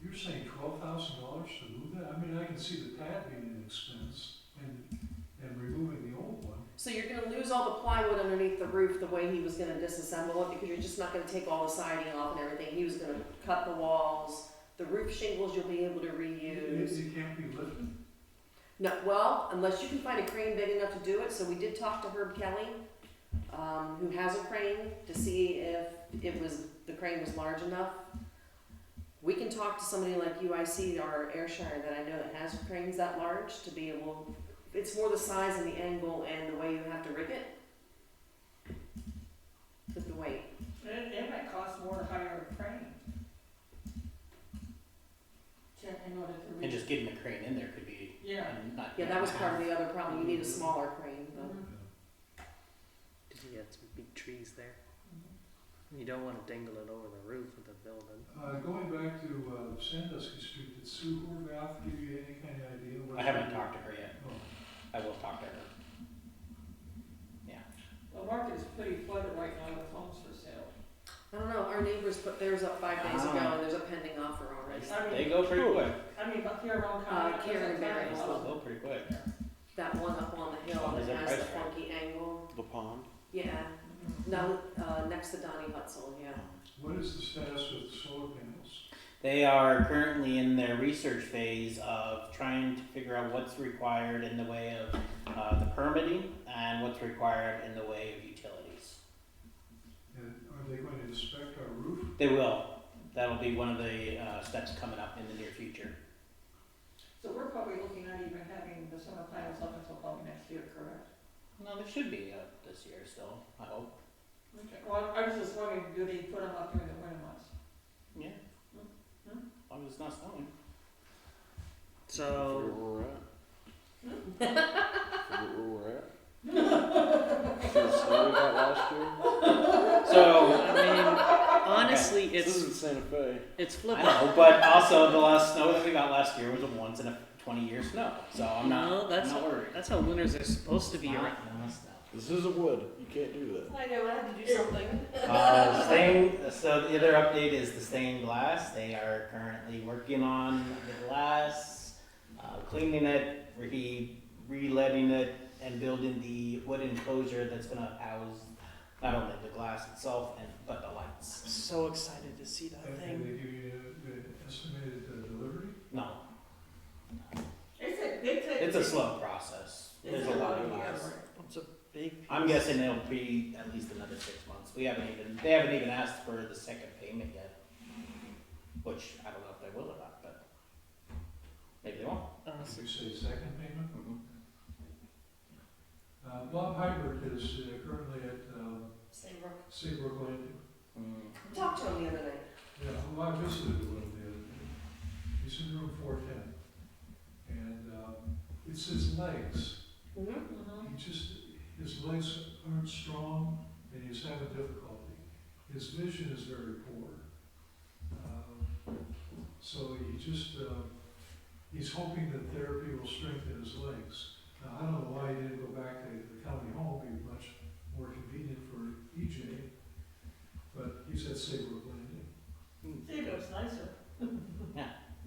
you're saying $12,000 to move that? I mean, I can see the pad being an expense and removing the old one. So you're gonna lose all the plywood underneath the roof the way he was gonna disassemble it, because you're just not gonna take all the siding off and everything. He was gonna cut the walls, the roof shingles you'll be able to reuse. It can't be lifted? No, well, unless you can find a crane big enough to do it. So we did talk to Herb Kelly, who has a crane, to see if the crane was large enough. We can talk to somebody like UIC or Ayrshire that I know that has cranes that large to be able, it's more the size and the angle and the way you have to rig it. With the weight. It might cost more to hire a crane. In order to And reach. just getting the crane in there could be Yeah. not. Yeah, that was part of the other problem. You need a smaller crane. But Did you get some big trees there? You don't want to dangle it over the roof of the building. Going back to Sandusky Street, did Sue Horvath give you any kind of idea? What I haven't talked to her yet. Oh, I will talk to her. The market is pretty flooded right now with homes for sale. I don't know. Our neighbors put theirs up 5 days ago, Ah. and there's a pending offer already. I mean, They go pretty quick. I mean, but here around Conneaut, Karen there's a Barry. ton of They'll them. go pretty quick. That one up on the hill What is that that has the price tag? funky angle. The pond? Yeah. No, next to Donnie Hutzel. Yeah. What is the status with the solar panels? They are currently in their research phase of trying to figure out what's required in the way of the permitting and what's required in the way of utilities. And are they going to inspect our roof? They will. That'll be one of the steps coming up in the near future. So we're probably looking at even having the solar panels up until probably next year, correct? No, they should be up this year still, I hope. Okay, well, I was just wondering, do they put them up during the winter months? Yeah. Hmm? As long as it's not snowing. So, Forget where we're at. Forget where we're at. See the snow we got last year? So, I mean, honestly, This it's isn't Santa Fe. it's I flipping. know, but also the last snow that we got last year was a once in a 20-year snow. So I'm not, No, that's I'm not worried. That's how winters are supposed to be. Not Around. no snow. This isn't wood. You can't do that. I know, I had to do something. So the other update is the stained glass. They are currently working on the glass, cleaning it, re-leading it, and building the wood enclosure that's going to house not only the glass itself but the lights. I'm so excited to see that And thing. they give you the estimated delivery? No, It's it's a slow process. There's a lot of glass. It's a big. I'm guessing it'll be at least another 6 months. They haven't even asked for the second payment yet, which I don't know if they will or not, but maybe they won't. Honestly, You say second payment? Mhm. Bob Hybert is currently at Saybrook. Seabrook Landing. Talked to him the other night. Yeah, well, I visited with him the other day. He's in room 410. And it's his legs. Mm-hmm. His legs aren't strong and he's having difficulty. His vision is very poor. So he's hoping that therapy will strengthen his legs. Now, I don't know why he didn't go back to the county home, it'd be much more convenient for EJ, but he's at Saybrook Landing. Seabrook's nicer.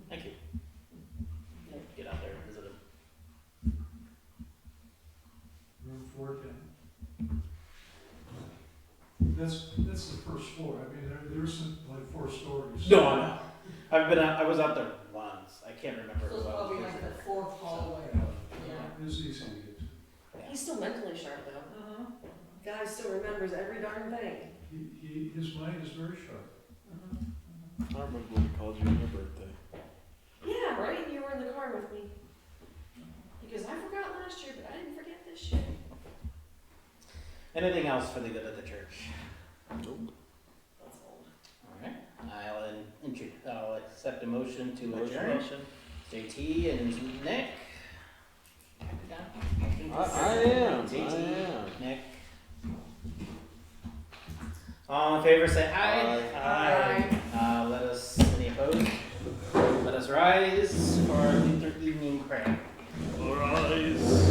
Thank you. Get out there and visit them. Room 410. That's the first floor. I mean, there's like 4 stories. No. I was out there once. I can't remember So it's who I was probably with. like the fourth hallway. Yeah, it's easy to get to. He's still mentally sharp though. Uh-huh. Guy still remembers every darn thing. His mind is very sharp. I don't remember what he called you on your birthday. Yeah, right? You were in the car with me. Because I forgot last year, but I didn't forget this year. Anything else for the good of the church? Nope. That's old. Alright. I'll accept a motion to adjourn. motion. JT and Nick. I am. Nick. All in favor say aye. Aye. Let us, any opposed? Let us rise for our Luther evening prayer. Arise.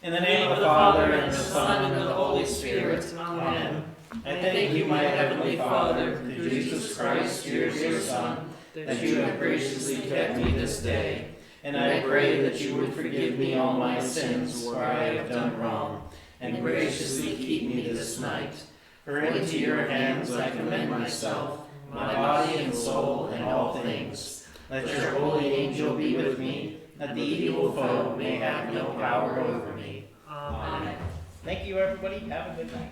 In the name of the Father, and and the Son, and of the Holy Spirit. Amen. I thank you, my heavenly Father, through Jesus Christ, your dear Son, that you have graciously kept me this day. And I pray that you would forgive me all my sins where I have done wrong, and graciously keep me this night. For into your hands I commend myself, my body and soul, and all things. Let your holy angel be with me, that the evil foe may have no power over me. Amen. Thank you, everybody. Have a good night.